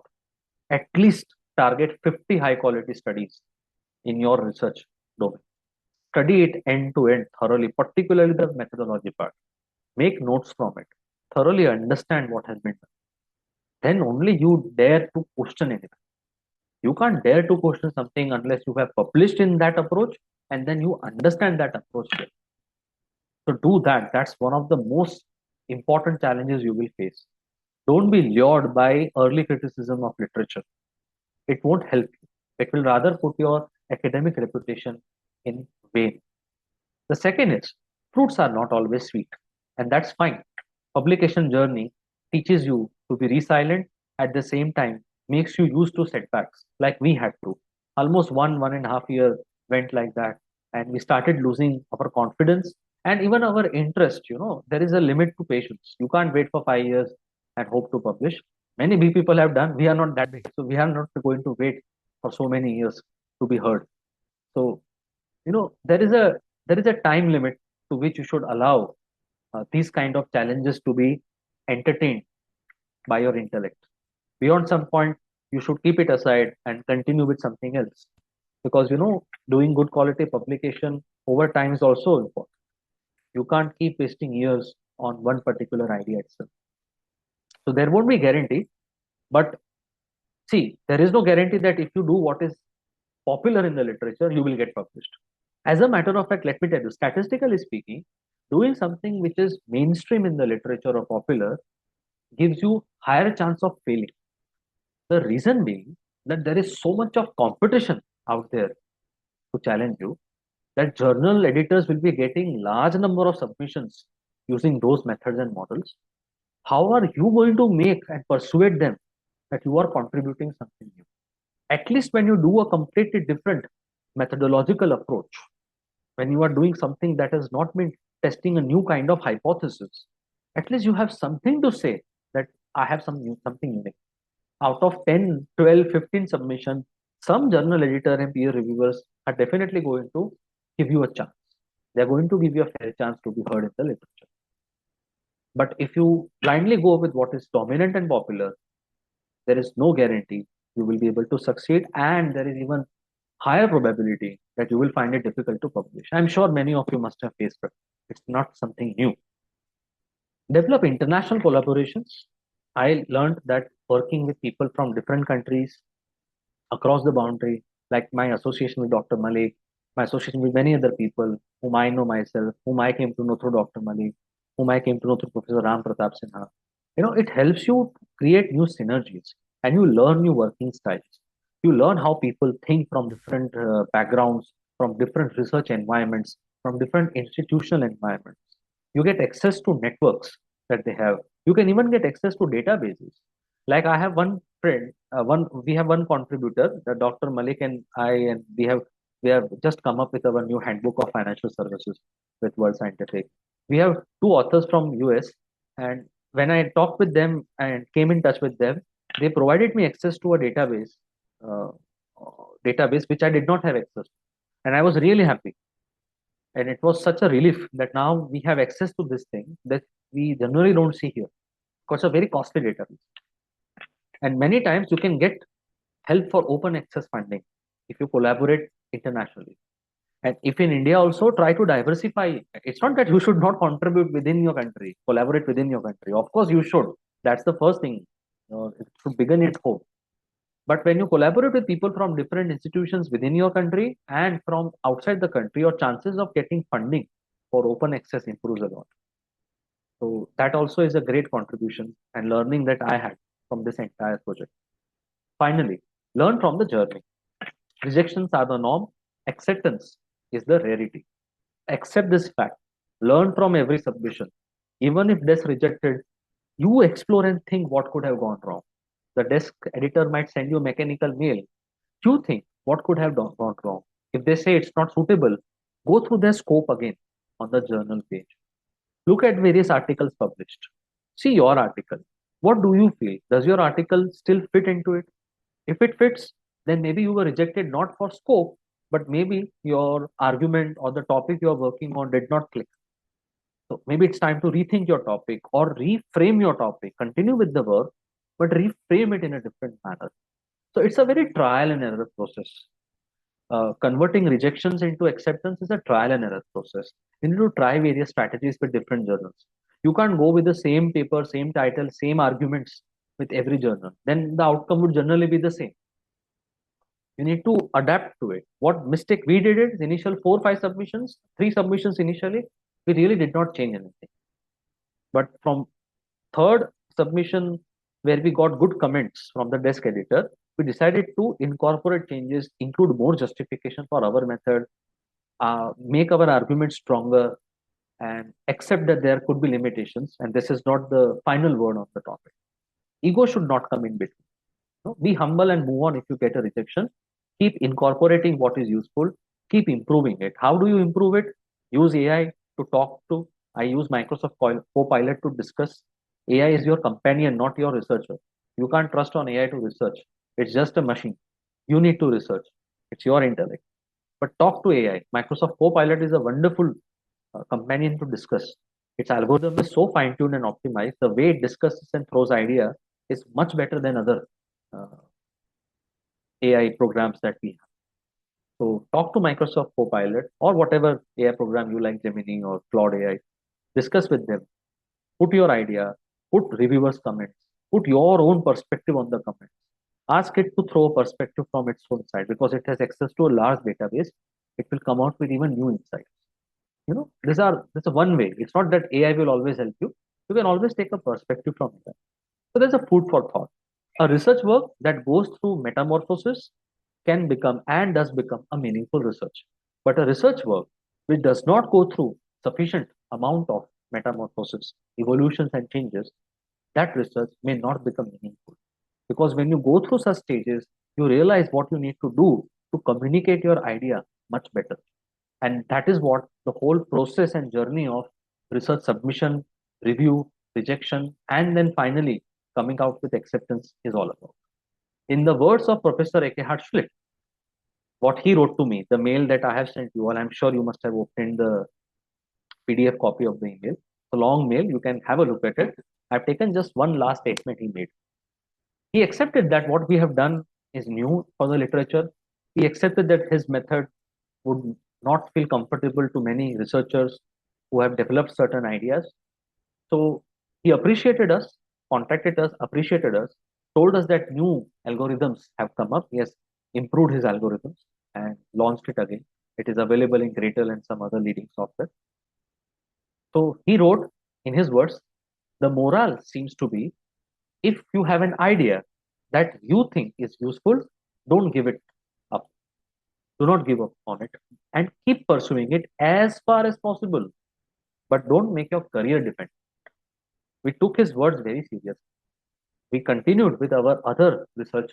At least target 50 high quality studies in your research domain. Study it end to end thoroughly, particularly the methodology part. Make notes from it. Thoroughly understand what has been done. Then only you dare to question anything. You can't dare to question something unless you have published in that approach and then you understand that approach. So do that. That's one of the most important challenges you will face. Don't be lured by early criticism of literature. It won't help you. It will rather put your academic reputation in vain. The second is fruits are not always sweet, and that's fine. Publication journey teaches you to be resilient, at the same time makes you used to setbacks like we had to. Almost 1.5 year went like that, and we started losing our confidence and even our interest. There is a limit to patience. You can't wait for 5 years and hope to publish. Many big people have done. We are not that big, so we are not going to wait for so many years to be heard. So there is a time limit to which you should allow these kind of challenges to be entertained by your intellect. Beyond some point, you should keep it aside and continue with something else, because doing good quality publication over time is also important. You can't keep wasting years on one particular idea itself. So there won't be guarantee, but see, there is no guarantee that if you do what is popular in the literature, you will get published. As a matter of fact, let me tell you, statistically speaking, doing something which is mainstream in the literature or popular gives you higher chance of failing. The reason being that there is so much of competition out there to challenge you that journal editors will be getting large number of submissions using those methods and models. How are you going to make and persuade them that you are contributing something new? At least when you do a completely different methodological approach, when you are doing something that has not been testing a new kind of hypothesis, at least you have something to say that I have something unique. Out of 10, 12, 15 submissions, some journal editor and peer reviewers are definitely going to give you a chance. They're going to give you a fair chance to be heard in the literature. But if you blindly go with what is dominant and popular, there is no guarantee you will be able to succeed, and there is even higher probability that you will find it difficult to publish. I'm sure many of you must have faced it. It's not something new. Develop international collaborations. I learned that working with people from different countries across the boundary, like my association with Dr. Malik, my association with many other people whom I know myself, whom I came to know through Dr. Malik, whom I came to know through Professor Ram Pratap Sinha. It helps you create new synergies and you learn new working styles. You learn how people think from different backgrounds, from different research environments, from different institutional environments. You get access to networks that they have. You can even get access to databases. Like I have one friend, we have one contributor, Dr. Malik and I, and we have just come up with our new handbook of financial services with World Scientific. We have two authors from US, and when I talked with them and came in touch with them, they provided me access to a uh, database which I did not have access to, and I was really happy. And it was such a relief that now we have access to this thing that we generally don't see here, because it's a very costly database. And many times you can get help for open access funding if you collaborate internationally. And if in India also, try to diversify. It's not that you should not contribute within your country, collaborate within your country. Of course, you should. That's the first thing. It should begin at home. But when you collaborate with people from different institutions within your country and from outside the country, your chances of getting funding for open access improves a lot. So that also is a great contribution and learning that I had from this entire project. Finally, learn from the journey. Rejections are the norm. Acceptance is the rarity. Accept this fact. Learn from every submission. Even if desk rejected, you explore and think what could have gone wrong. The desk editor might send you a mechanical mail. You think what could have gone wrong. If they say it's not suitable, go through their scope again on the journal page. Look at various articles published. See your article. What do you feel? Does your article still fit into it? If it fits, then maybe you were rejected not for scope, but maybe your argument or the topic you're working on did not click. So maybe it's time to rethink your topic or reframe your topic. Continue with the work, but reframe it in a different manner. So it's a very trial and error process. Converting rejections into acceptance is a trial and error process. You need to try various strategies with different journals. You can't go with the same paper, same title, same arguments with every journal. Then the outcome would generally be the same. You need to adapt to it. What mistake we did is initial 4-5 submissions, 3 submissions initially, we really did not change anything. But from third submission, where we got good comments from the desk editor, we decided to incorporate changes, include more justification for our method, make our argument stronger, and accept that there could be limitations. And this is not the final word on the topic. Ego should not come in between. No? Be humble and move on if you get a rejection. Keep incorporating what is useful. Keep improving it. How do you improve it? Use AI to talk to. I use Microsoft Copilot to discuss. AI is your companion, not your researcher. You can't trust on AI to research. It's just a machine. You need to research. It's your intellect. But talk to AI. Microsoft Copilot is a wonderful companion to discuss. Its algorithm is so fine-tuned and optimized. The way it discusses and throws idea is much better than other AI programs that we have. So talk to Microsoft Copilot or whatever AI program you like, Gemini or Claude AI. Discuss with them. Put your idea, put reviewers' comments, put your own perspective on the comments. Ask it to throw a perspective from its own side because it has access to a large database. It will come out with even new insights. This is one way. It's not that AI will always help you. You can always take a perspective from it. So there's a food for thought. A research work that goes through metamorphosis can become and does become a meaningful research. But a research work which does not go through sufficient amount of metamorphosis, evolutions and changes, that research may not become meaningful. Because when you go through such stages, you realize what you need to do to communicate your idea much better. And that is what the whole process and journey of research submission, review, rejection, and then finally coming out with acceptance is all about. In the words of Professor Eckhard Schlitt, what he wrote to me, the mail that I have sent you, and I'm sure you must have obtained the PDF copy of the email. It's a long mail, you can have a look at it. I've taken just one last statement he made. He accepted that what we have done is new for the literature. He accepted that his method would not feel comfortable to many researchers who have developed certain ideas. So he appreciated us, contacted us, appreciated us, told us that new algorithms have come up. He has improved his algorithms and launched it again. It is available in Gradle and some other leading software. So he wrote in his words, the morale seems to be, if you have an idea that you think is useful, don't give it up. Do not give up on it and keep pursuing it as far as possible. But don't make your career dependent. We took his words very seriously. We continued with our other research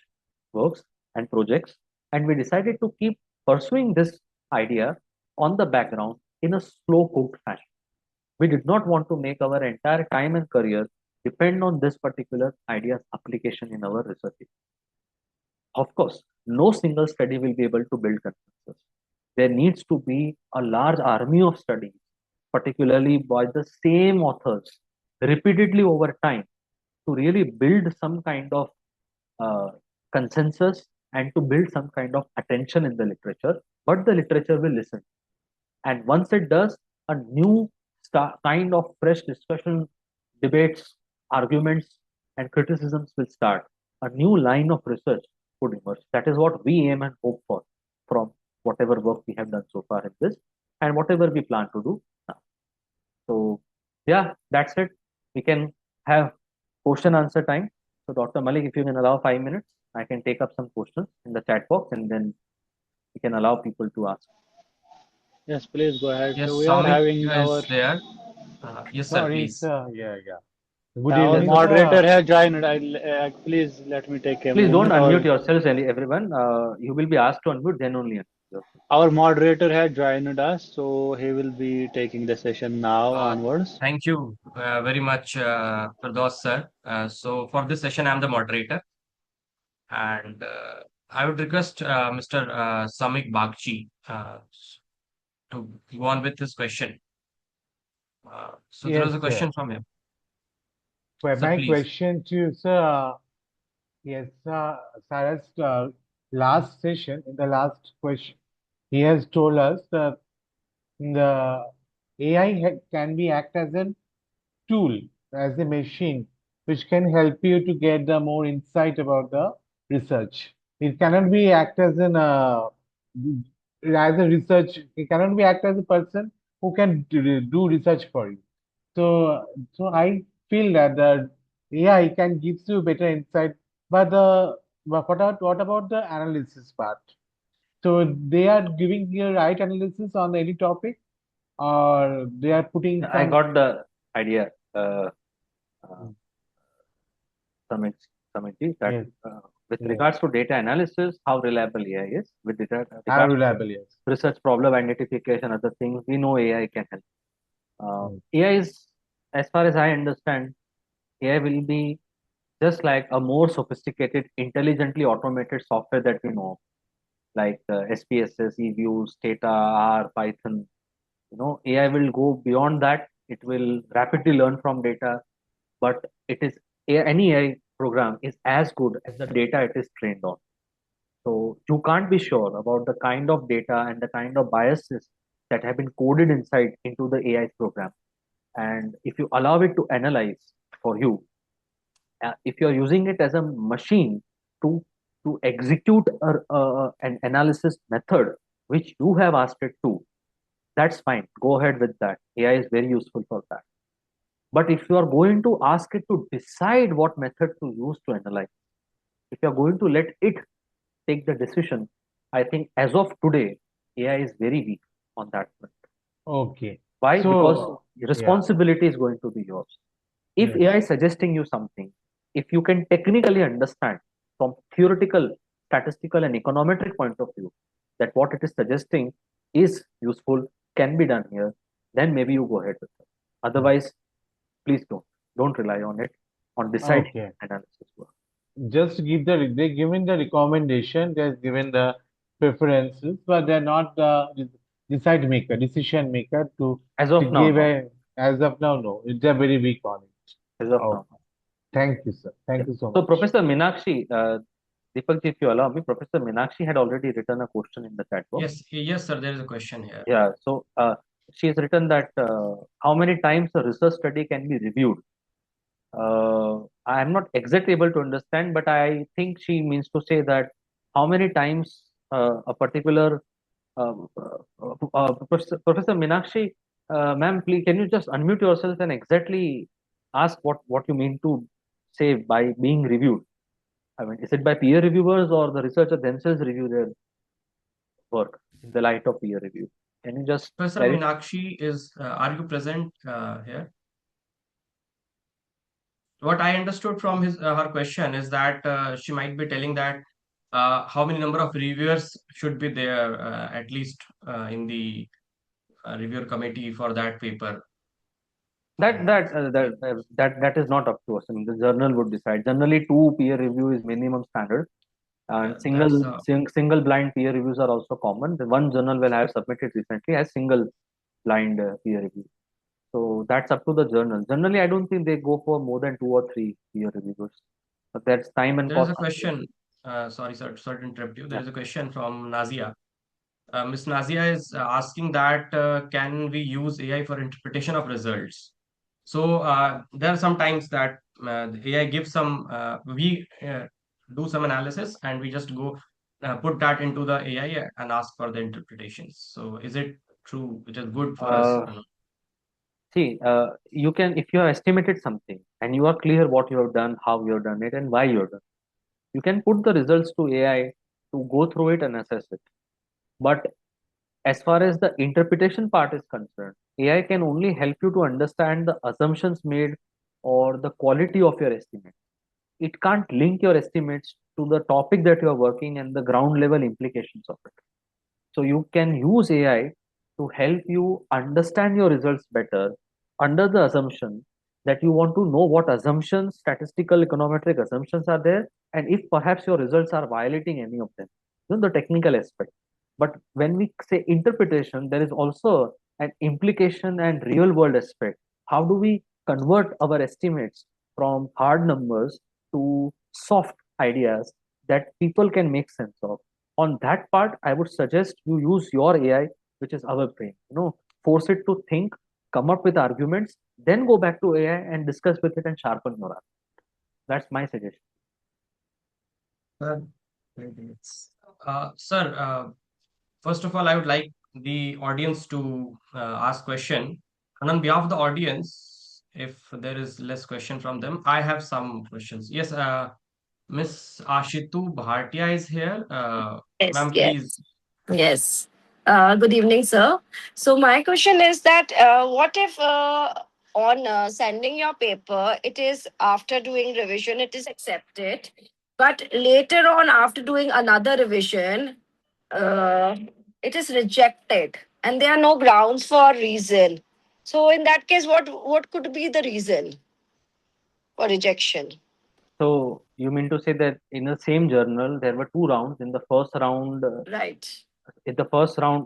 works and projects, and we decided to keep pursuing this idea on the background in a slow cooked fashion. We did not want to make our entire time and career depend on this particular idea's application in our research. Of course, no single study will be able to build consensus. There needs to be a large army of studies, particularly by the same authors, repeatedly over time to really build some kind of consensus and to build some kind of attention in the literature, but the literature will listen. And once it does, a new kind of fresh discussion, debates, arguments, and criticisms will start. A new line of research would emerge. That is what we aim and hope for from whatever work we have done so far in this and whatever we plan to do now. So, yeah, that's it. We can have question answer time. So, Dr. Malik, if you can allow 5 minutes, I can take up some questions in the chat box and then we can allow people to ask. Yes, please go ahead. Yes, So we are Samik having our is there. Yes, sir, Sorry, please. sir. Yeah. Good our evening, moderator sir. has joined. Please let me take a Please don't moment. unmute yourselves, everyone. You will be asked to unmute, then only unmute yourself. Our moderator has joined us, so he will be taking the session now onwards. Thank you very much, Firdaus, sir. So for this session, I'm the moderator, and I would request Mr. Samik Bagchi to go on with this question. So there Yes, was a sir. question from him. Well, Sir, my please. question to you, sir. Yes, Sarah's last session, in the last question, he has told us that the AI can be act as a tool, as a machine, which can help you to get the more insight about the research. It cannot be act as a research. It cannot be act as a person who can do research for you. So I feel that the AI can give you better insight, but what about the analysis part? So they are giving you right analysis on any topic, or they are putting I some. got the idea, Samit, that Yes, with yes. regards to data analysis, how reliable AI is, with How regards to reliable, yes. research problem identification, other things, we know AI can help. AI is, as far as I understand, AI will be just like a more sophisticated, intelligently automated software that we know, like SPSS, eViews, Stata, R, Python. AI will go beyond that. It will rapidly learn from data, but any AI program is as good as the data it is trained on. So you can't be sure about the kind of data and the kind of biases that have been coded inside into the AI program. And if you allow it to analyze for you, if you're using it as a machine to execute an analysis method which you have asked it to, that's fine. Go ahead with that. AI is very useful for that. But if you are going to ask it to decide what method to use to analyze, if you are going to let it take the decision, I think as of today, AI is very weak on that front. Okay. Why? Because So, responsibility is going to be yours. If yes. AI is suggesting you something, if you can technically understand from theoretical, statistical, and econometric point of view that what it is suggesting is useful, can be done here, then maybe you go ahead with it. Otherwise, please don't rely on it on deciding Okay. analysis work. Just they're given the recommendation, they're given the preferences, but they're not the decision maker to As of now, give no. as of now, no. They're very weak on it. As of Oh, now. thank you, sir. Thank you so So, much. Professor Meenakshi, Deepak, if you allow me, Professor Meenakshi had already written a question in the chat box. Yes, sir. There is a question here. Yeah. So, she has written that how many times a research study can be reviewed. I am not exactly able to understand, but I think she means to say that how many times a particular Professor Meenakshi, ma'am, please can you just unmute yourself and exactly ask what you mean to say by being reviewed? I mean, is it by peer reviewers or the researchers themselves review their work in the light of peer review? Can you just Professor clarify? Meenakshi are you present here? What I understood from her question is that she might be telling that how many number of reviewers should be there at least in the reviewer committee for that paper. That is not up to us. I mean, the journal would decide. Generally, 2 peer review is minimum standard, and single blind peer reviews are also common. The one journal will have submitted recently has single blind peer review. So that's up to the journal. Generally, I don't think they go for more than 2 or 3 peer reviewers. But that's time and There is cost. a question. sorry to interrupt you. There Yeah. is a question from Nazia. Ms. Nazia is asking that can we use AI for interpretation of results? So there are some times that the AI gives some, we do some analysis and we just go put that into the AI and ask for the interpretations. So is it true? It is good for us. See, you can, if you have estimated something and you are clear what you have done, how you have done it, and why you have done, you can put the results to AI to go through it and assess it. But as far as the interpretation part is concerned, AI can only help you to understand the assumptions made or the quality of your estimate. It can't link your estimates to the topic that you are working and the ground level implications of it. So you can use AI to help you understand your results better under the assumption that you want to know what assumptions, statistical econometric assumptions are there, and if perhaps your results are violating any of them, the technical aspect. But when we say interpretation, there is also an implication and real world aspect. How do we convert our estimates from hard numbers to soft ideas that people can make sense of? On that part, I would suggest you use your AI, which is our brain. Force it to think, come up with arguments, then go back to AI and discuss with it and sharpen your argument. That's my suggestion. Sir, first of all, I would like the audience to ask question. And on behalf of the audience, if there is less question from them, I have some questions. Yes, Miss Ashitu Bhatia is here. Yes, Ma'am, please. yes, yes. Good evening, sir. So my question is that what if on sending your paper, it is after doing revision, it is accepted, but later on after doing another revision, uh, it is rejected, and there are no grounds for reason. So in that case, what could be the reason for rejection? So you mean to say that in the same journal there were two rounds? In the first round, Right.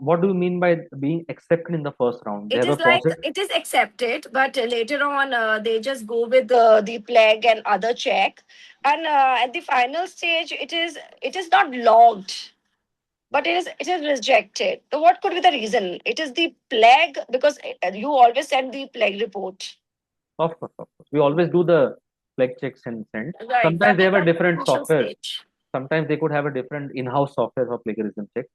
what do you mean by being accepted in the first round? It There were is like positive. it is accepted, but later on they just go with the plague and other check, and at the final stage it is not logged, but it is rejected. So what could be the reason? It is the plague because you always send the plague report. Of course, of course. We always do the flag checks and send. Right, Sometimes but they at have a the different initial software. stage. Sometimes they could have a different in-house software for plagiarism check.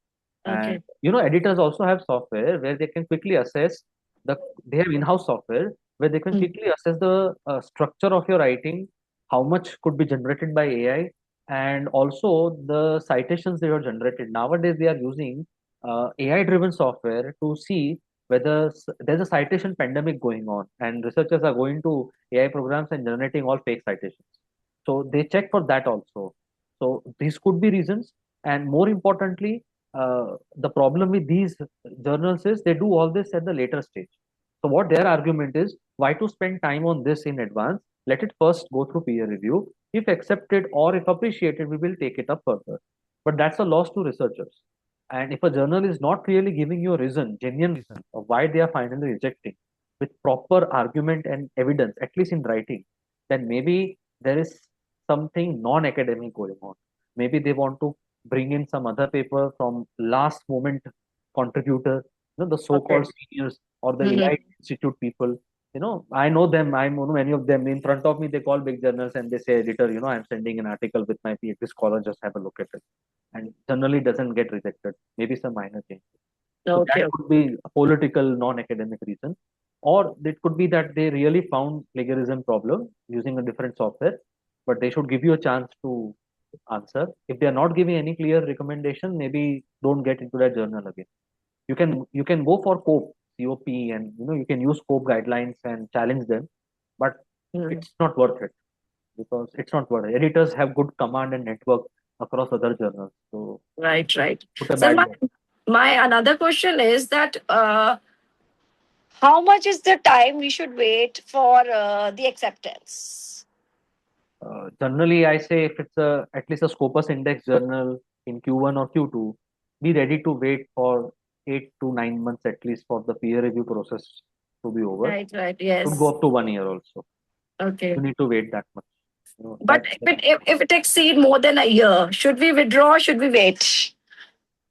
And Okay. editors also have software where they can quickly assess they have in-house software where they can Mm. quickly assess the structure of your writing, how much could be generated by AI, and also the citations they are generated. Nowadays, they are using AI-driven software to see whether there's a citation pandemic going on, and researchers are going to AI programs and generating all fake citations. So they check for that also. So these could be reasons, and more importantly, the problem with these journals is they do all this at the later stage. So what their argument is, why to spend time on this in advance? Let it first go through peer review. If accepted or if appreciated, we will take it up further. But that's a loss to researchers. And if a journal is not really giving you a reason, genuine reason of why they are finally rejecting with proper argument and evidence, at least in writing, then maybe there is something non-academic going on. Maybe they want to bring in some other paper from last moment contributor, the so-called Okay. seniors or the Mhm. elite institute people. I know them. I know many of them. In front of me, they call big journals and they say, editor, I'm sending an article with my PhD scholar. Just have a look at it. And generally doesn't get rejected. Maybe some minor changes. So that Okay. could be a political, non-academic reason, or it could be that they really found plagiarism problem using a different software, but they should give you a chance to answer. If they are not giving any clear recommendation, maybe don't get into that journal again. You can go for COP, and you can use COPE guidelines and challenge them, but Mm. it's not worth it because it's not worth it. Editors have good command and network across other journals, so Right, right. put a So bad my another question is that how much is the time we should wait for the acceptance? Generally, I say if it's at least a Scopus Index journal in Q1 or Q2, be ready to wait for 8 to 9 months at least for the peer review process to be over. Right, right. Could go Yes. up to 1 year also. Okay. You need to wait that much. But if it exceed more than a year, should we withdraw? Should we wait?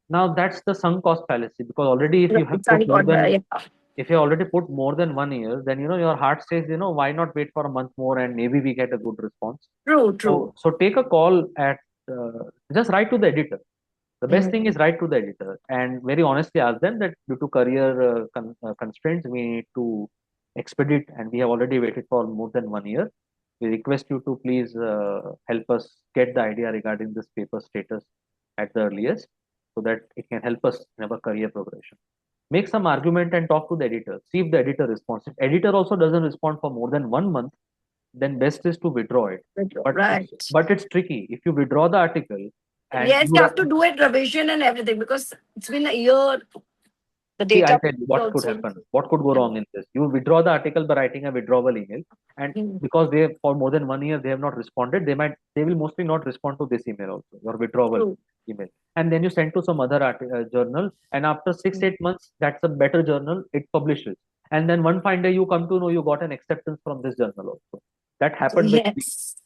Now that's the sunk cost fallacy, because already if you have put if you already put more than 1 year, then your heart says, why not wait for a month more and maybe we get a good response. True. So take a call at just write to the editor. The best thing is write to the editor and very honestly ask them that due to career constraints, we need to expedite and we have already waited for more than 1 year. We request you to please help us get the idea regarding this paper status at the earliest so that it can help us in our career progression. Make some argument and talk to the editor. See if the editor responds. If editor also doesn't respond for more than 1 month, then best is to withdraw it. But it's tricky. If you withdraw the article, and yes, you have to do it revision and everything because it's been a year. The data. See, I'll tell you what could happen. What could go wrong in this? You withdraw the article by writing a withdrawal email, and because they have, for more than 1 year they have not responded, they will mostly not respond to this email also, your withdrawal email. And then you send to some other journal, and after 6-8 months, that's a better journal. It publishes, and then one fine day you come to know you got an acceptance from this journal also. That happened with me.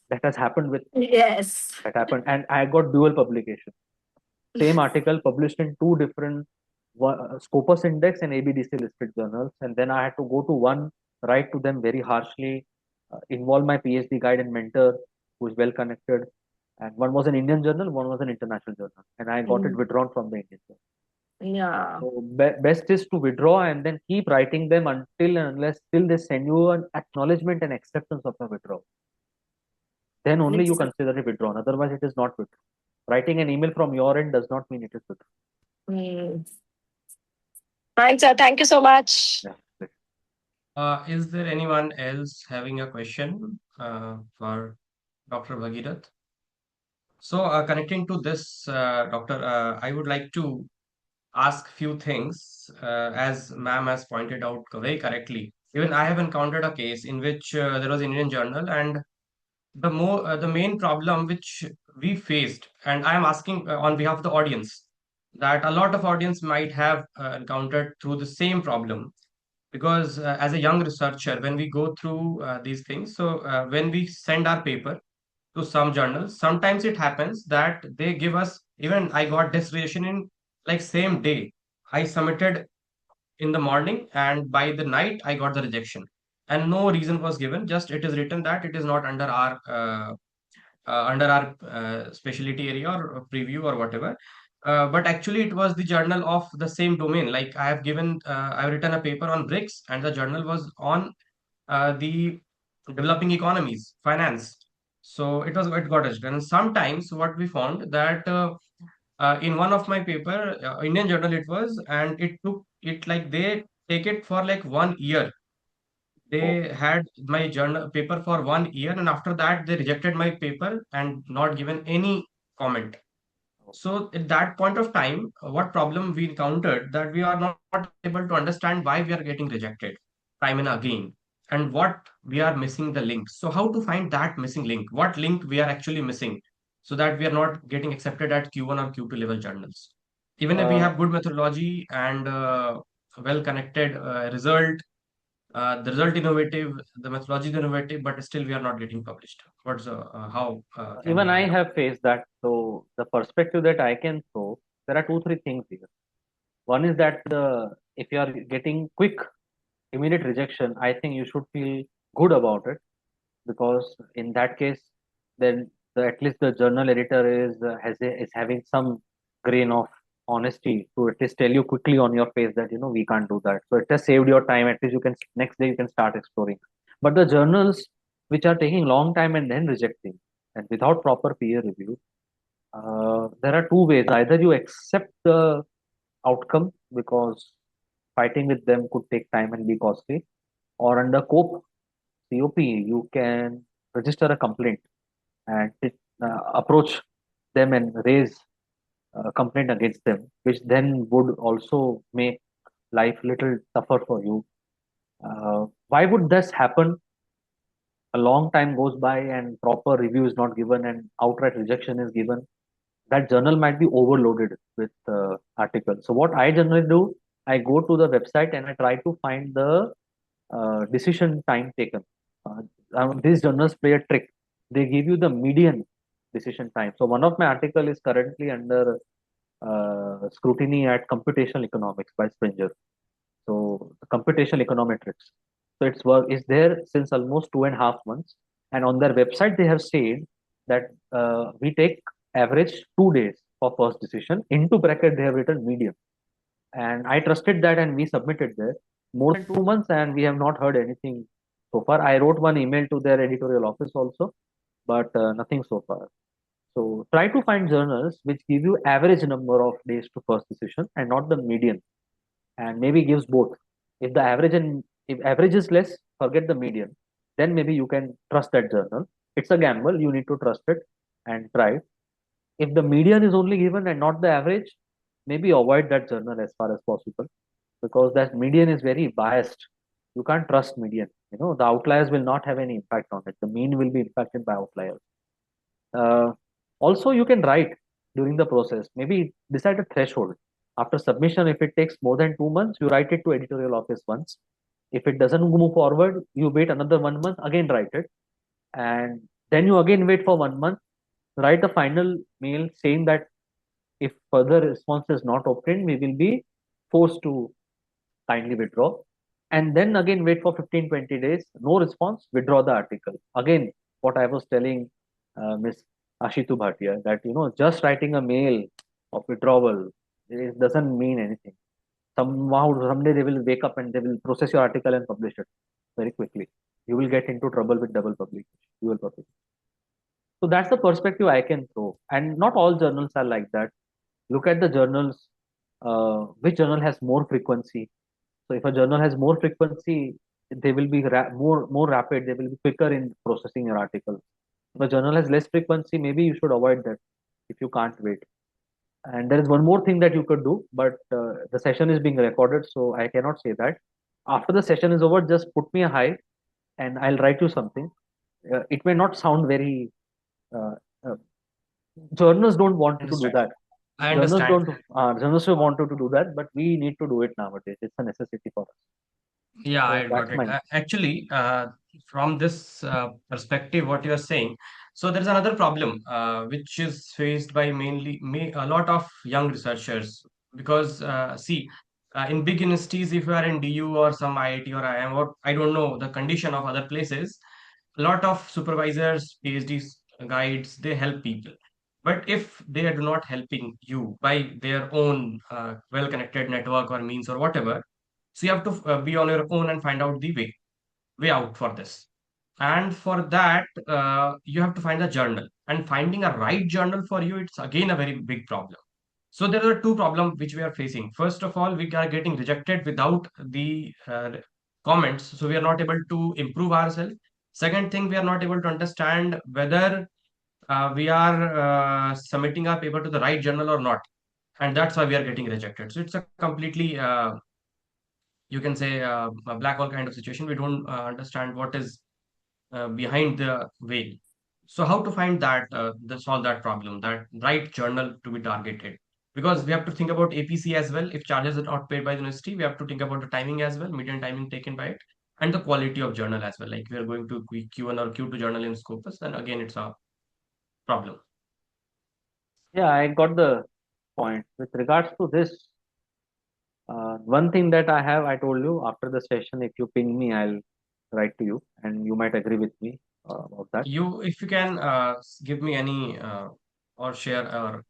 That has happened with that happened, and I got dual publication. Same article published in two different Scopus Index and ABDC listed journals, and then I had to go to one, write to them very harshly, involve my PhD guide and mentor who is well connected, and one was an Indian journal, one was an international journal, and I got it withdrawn from the Indian journal. Yeah. So best is to withdraw and then keep writing them until and unless till they send you an acknowledgement and acceptance of the withdrawal. Then only you consider it withdrawn. Otherwise, it is not withdrawn. Writing an email from your end does not mean it is withdrawn. Fine, sir. Thank you so much. Is there anyone else having a question for Dr. Bhagirath? So connecting to this, Doctor, I would like to ask few things. As ma'am has pointed out very correctly, even I have encountered a case in which there was an Indian journal, and the main problem which we faced, and I am asking on behalf of the audience, that a lot of audience might have encountered through the same problem, because as a young researcher, when we go through these things, so when we send our paper to some journals, sometimes it happens that they give us, even I got this rejection in like same day. I submitted in the morning and by the night I got the rejection, and no reason was given, just it is written that it is not under our specialty area or preview or whatever. But actually it was the journal of the same domain. Like I've written a paper on BRICS, and the journal was on the developing economies, finance. So it got us. And sometimes what we found that in one of my paper, Indian journal it was, and it took it like they take it for like 1 year. They had my journal paper for 1 year, and after that they rejected my paper and not given any comment. So at that point of time, what problem we encountered, that we are not able to understand why we are getting rejected time and again, and what we are missing the link. So how to find that missing link? What link we are actually missing, so that we are not getting accepted at Q1 or Q2 level journals, even if we have good methodology and well connected result. The result innovative, the methodology is innovative, but still we are not getting published. What's how? Even I have faced that. So the perspective that I can throw, there are 2-3 things here. One is that if you are getting quick, immediate rejection, I think you should feel good about it, because in that case, then at least the journal editor is having some grain of honesty to at least tell you quickly on your face that we can't do that. So it has saved your time. At least you can next day you can start exploring. But the journals which are taking long time and then rejecting and without proper peer review, there are two ways. Either you accept the outcome because fighting with them could take time and be costly, or under COP, you can register a complaint and approach them and raise a complaint against them, which then would also make life little tougher for you. Why would this happen? A long time goes by and proper review is not given and outright rejection is given. That journal might be overloaded with articles. So what I generally do, I go to the website and I try to find the decision time taken. These journals play a trick. they give you the median decision time. So one of my article is currently under scrutiny at computational economics by Springer. So the computational econometrics. So its work is there since almost 2.5 months, and on their website they have said that we take average 2 days for first decision. Into bracket they have written median, and I trusted that, and we submitted there more than 2 months, and we have not heard anything so far. I wrote one email to their editorial office also, but nothing so far. So try to find journals which give you average number of days to first decision and not the median, and maybe gives both. If the average and if average is less, forget the median. Then maybe you can trust that journal. It's a gamble. You need to trust it and try it. If the median is only given and not the average, maybe avoid that journal as far as possible, because that median is very biased. You can't trust median. The outliers will not have any impact on it. The mean will be impacted by outliers. Uh, Also, you can write during the process. Maybe decide a threshold. After submission, if it takes more than 2 months, you write it to editorial office once. If it doesn't move forward, you wait another 1 month, again write it. And then you again wait for 1 month, write a final mail saying that if further response is not obtained, we will be forced to kindly withdraw. And then again wait for 15-20 days, no response, withdraw the article. Again, what I was telling Miss Ashitu Bhatia, that just writing a mail of withdrawal, it doesn't mean anything. Somehow, someday they will wake up and they will process your article and publish it very quickly. You will get into trouble with double publication, dual publication. So that's the perspective I can throw. And not all journals are like that. Look at the journals, which journal has more frequency. So if a journal has more frequency, they will be more rapid. They will be quicker in processing your article. If a journal has less frequency, maybe you should avoid that if you can't wait. And there is one more thing that you could do, but the session is being recorded, so I cannot say that. After the session is over, just put me a hi, and I'll write you something. It may not sound very. Uh, uh, Journals don't want to do that. I understand. Journalists don't want to do that, but we need to do it nowadays. It's a necessity for us. Yeah, So I got that's it. my. Actually, from this perspective, what you are saying, so there's another problem which is faced by mainly a lot of young researchers because see, in big universities, if you are in DU or some IIT or IIM or I don't know the condition of other places, a lot of supervisors, PhDs, guides, they help people. But if they are not helping you by their own well-connected network or means or whatever, so you have to be on your own and find out the way out for this. And for that, you have to find a journal. And finding a right journal for you, it's again a very big problem. So there are two problems which we are facing. First of all, we are getting rejected without the comments, so we are not able to improve ourselves. Second thing, we are not able to understand whether we are submitting our paper to the right journal or not, and that's why we are getting rejected. So it's a completely you can say a black hole kind of situation. We don't understand what is behind the veil. So how to find that solve that problem, that right journal to be targeted? Because we have to think about APC as well. If charges are not paid by the university, we have to think about the timing as well, median timing taken by it, and the quality of journal as well. Like we are going to Q1 or Q2 journal in Scopus, then again it's a problem. Yeah, I got the point. With regards to this, one thing that I told you after the session, if you ping me, I'll write to you, and you might agree with me about that. If you can give me any or share or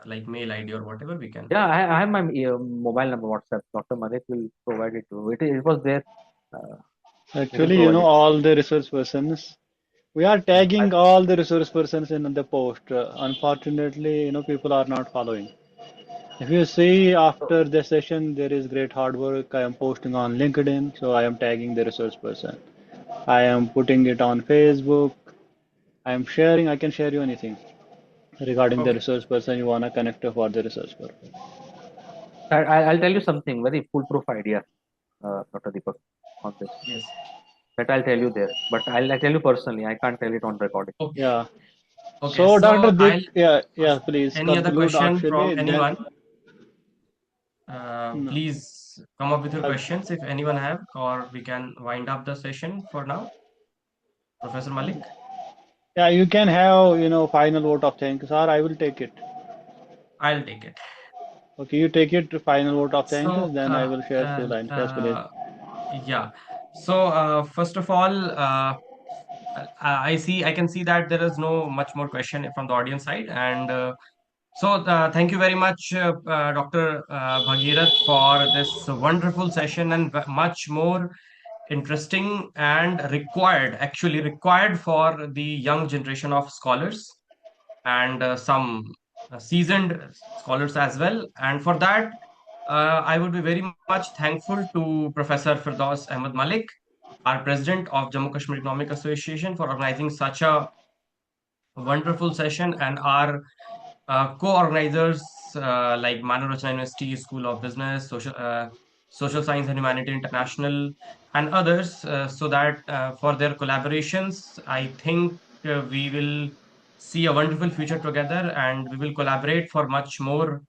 like mail ID or whatever, we can. Yeah, I have my mobile number, WhatsApp. Dr. Malik will provide it to you. It was there. Uh, he will Actually, provide it. all the resource persons, we are tagging all the resource persons in the post. Unfortunately, people are not following. If you see So, after the session, there is great hard work. I am posting on LinkedIn, so I am tagging the resource person. I am putting it on Facebook. I am sharing. I can share you anything regarding the Okay. resource person you wanna connect to for the resource person. I'll tell you something very foolproof idea, Dr. Deepak, on this. Yes. That I'll tell you there, but I'll tell you personally. I can't tell it on recording. Okay. Yeah. Okay. So, Dr. So Deep, I'll yeah, uh, yeah, please any other conclude question from actually. Then, anyone? no. Please come up with your Uh, questions if anyone have, or we can wind up the session for now. Professor Malik. Yeah, you can have, final vote of thanks, or I will take it. I'll take it. Okay, you take it, final vote of thanks, So, then I will share few lines. Yes, please. yeah. So, first of all, I can see that there is no much more question from the audience side, and so thank you very much, Dr. Bhagirath, for this wonderful session and much more interesting and actually required for the young generation of scholars and some seasoned scholars as well. And for that, I would be very much thankful to Professor Firdaus Ahmed Malik, our president of Jammu Kashmir Economic Association, for organizing such a wonderful session, and our co-organizers like Rachna University School of Business, Social Science and Humanity International, and others, so that for their collaborations, I think we will see a wonderful future together, and we will collaborate for much more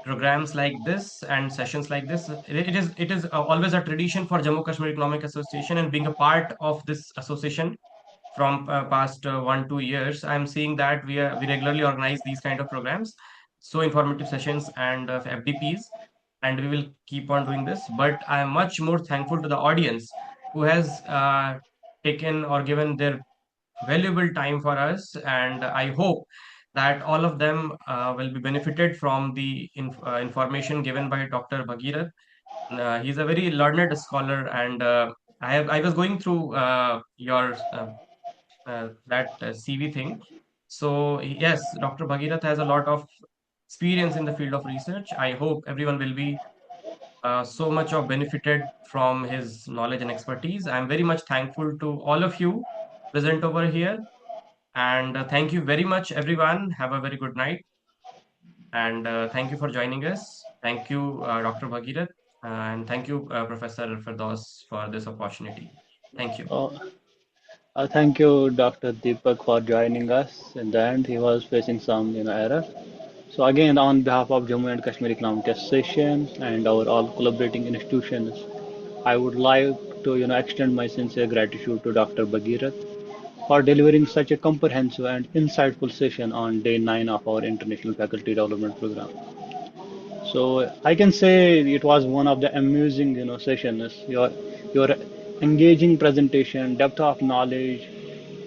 programs like this and sessions like this. It is always a tradition for Jammu Kashmir Economic Association, and being a part of this association from past 1 2 years, I'm seeing that we regularly organize these kind of programs, so informative sessions and FDPs, and we will keep on doing this. But I am much more thankful to the audience who has taken or given their valuable time for us, and I hope that all of them will be benefited from the information given by Dr. Bhagirath. He's a very learned scholar, and I was going through your that CV thing. So yes, Dr. Bhagirath has a lot of experience in the field of research. I hope everyone will be so much of benefited from his knowledge and expertise. I'm very much thankful to all of you present over here, and thank you very much, everyone. Have a very good night, and thank you for joining us. Thank you, Dr. Bhagirath, and thank you, Professor Firdaus, for this opportunity. Thank you. Uh, Thank you, Dr. Deepak, for joining us. In the end, he was facing some, error. So again, on behalf of Jammu and Kashmir Economic Association and our all collaborating institutions, I would like to, extend my sincere gratitude to Dr. Bhagirath for delivering such a comprehensive and insightful session on day 9 of our International Faculty Development Program. So I can say it was one of the amusing, sessions. Your engaging presentation, depth of knowledge,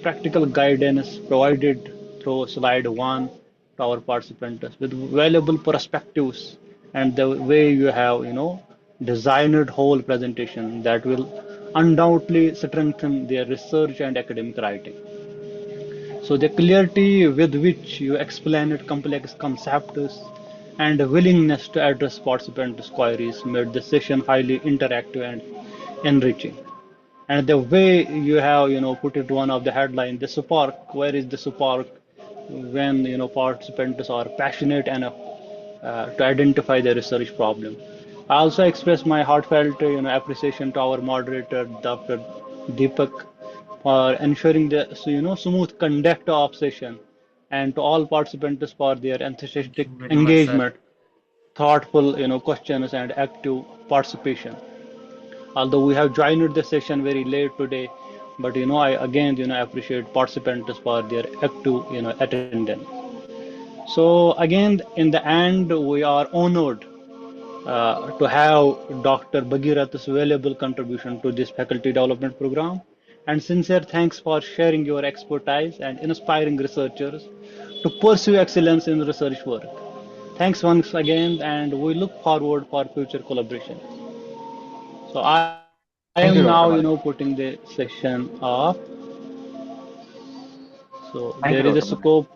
practical guidance provided through slide one to our participants with valuable perspectives, and the way you have, designed whole presentation that will undoubtedly strengthen their research and academic writing. So the clarity with which you explained complex concepts and the willingness to address participants' queries made the session highly interactive and enriching. And the way you have, put it one of the headline, the spark, where is the spark when, participants are passionate enough to identify the research problem. I also express my heartfelt, appreciation to our moderator, Dr. Deepak, for ensuring the smooth conduct of session, and to all participants for their Thank enthusiastic you very much, sir. engagement, thoughtful, questions, and active participation. Although we have joined the session very late today, but I again appreciate participants for their active attendance. So again, in the end, we are honored to have Dr. Bhagirath's valuable contribution to this faculty development program, and sincere thanks for sharing your expertise and inspiring researchers to pursue excellence in research work. Thanks once again, and we look forward for future collaboration. So I am Thank you, now, Dr. Malik. putting the session off. So Thank there you, is a Dr. Malik. scope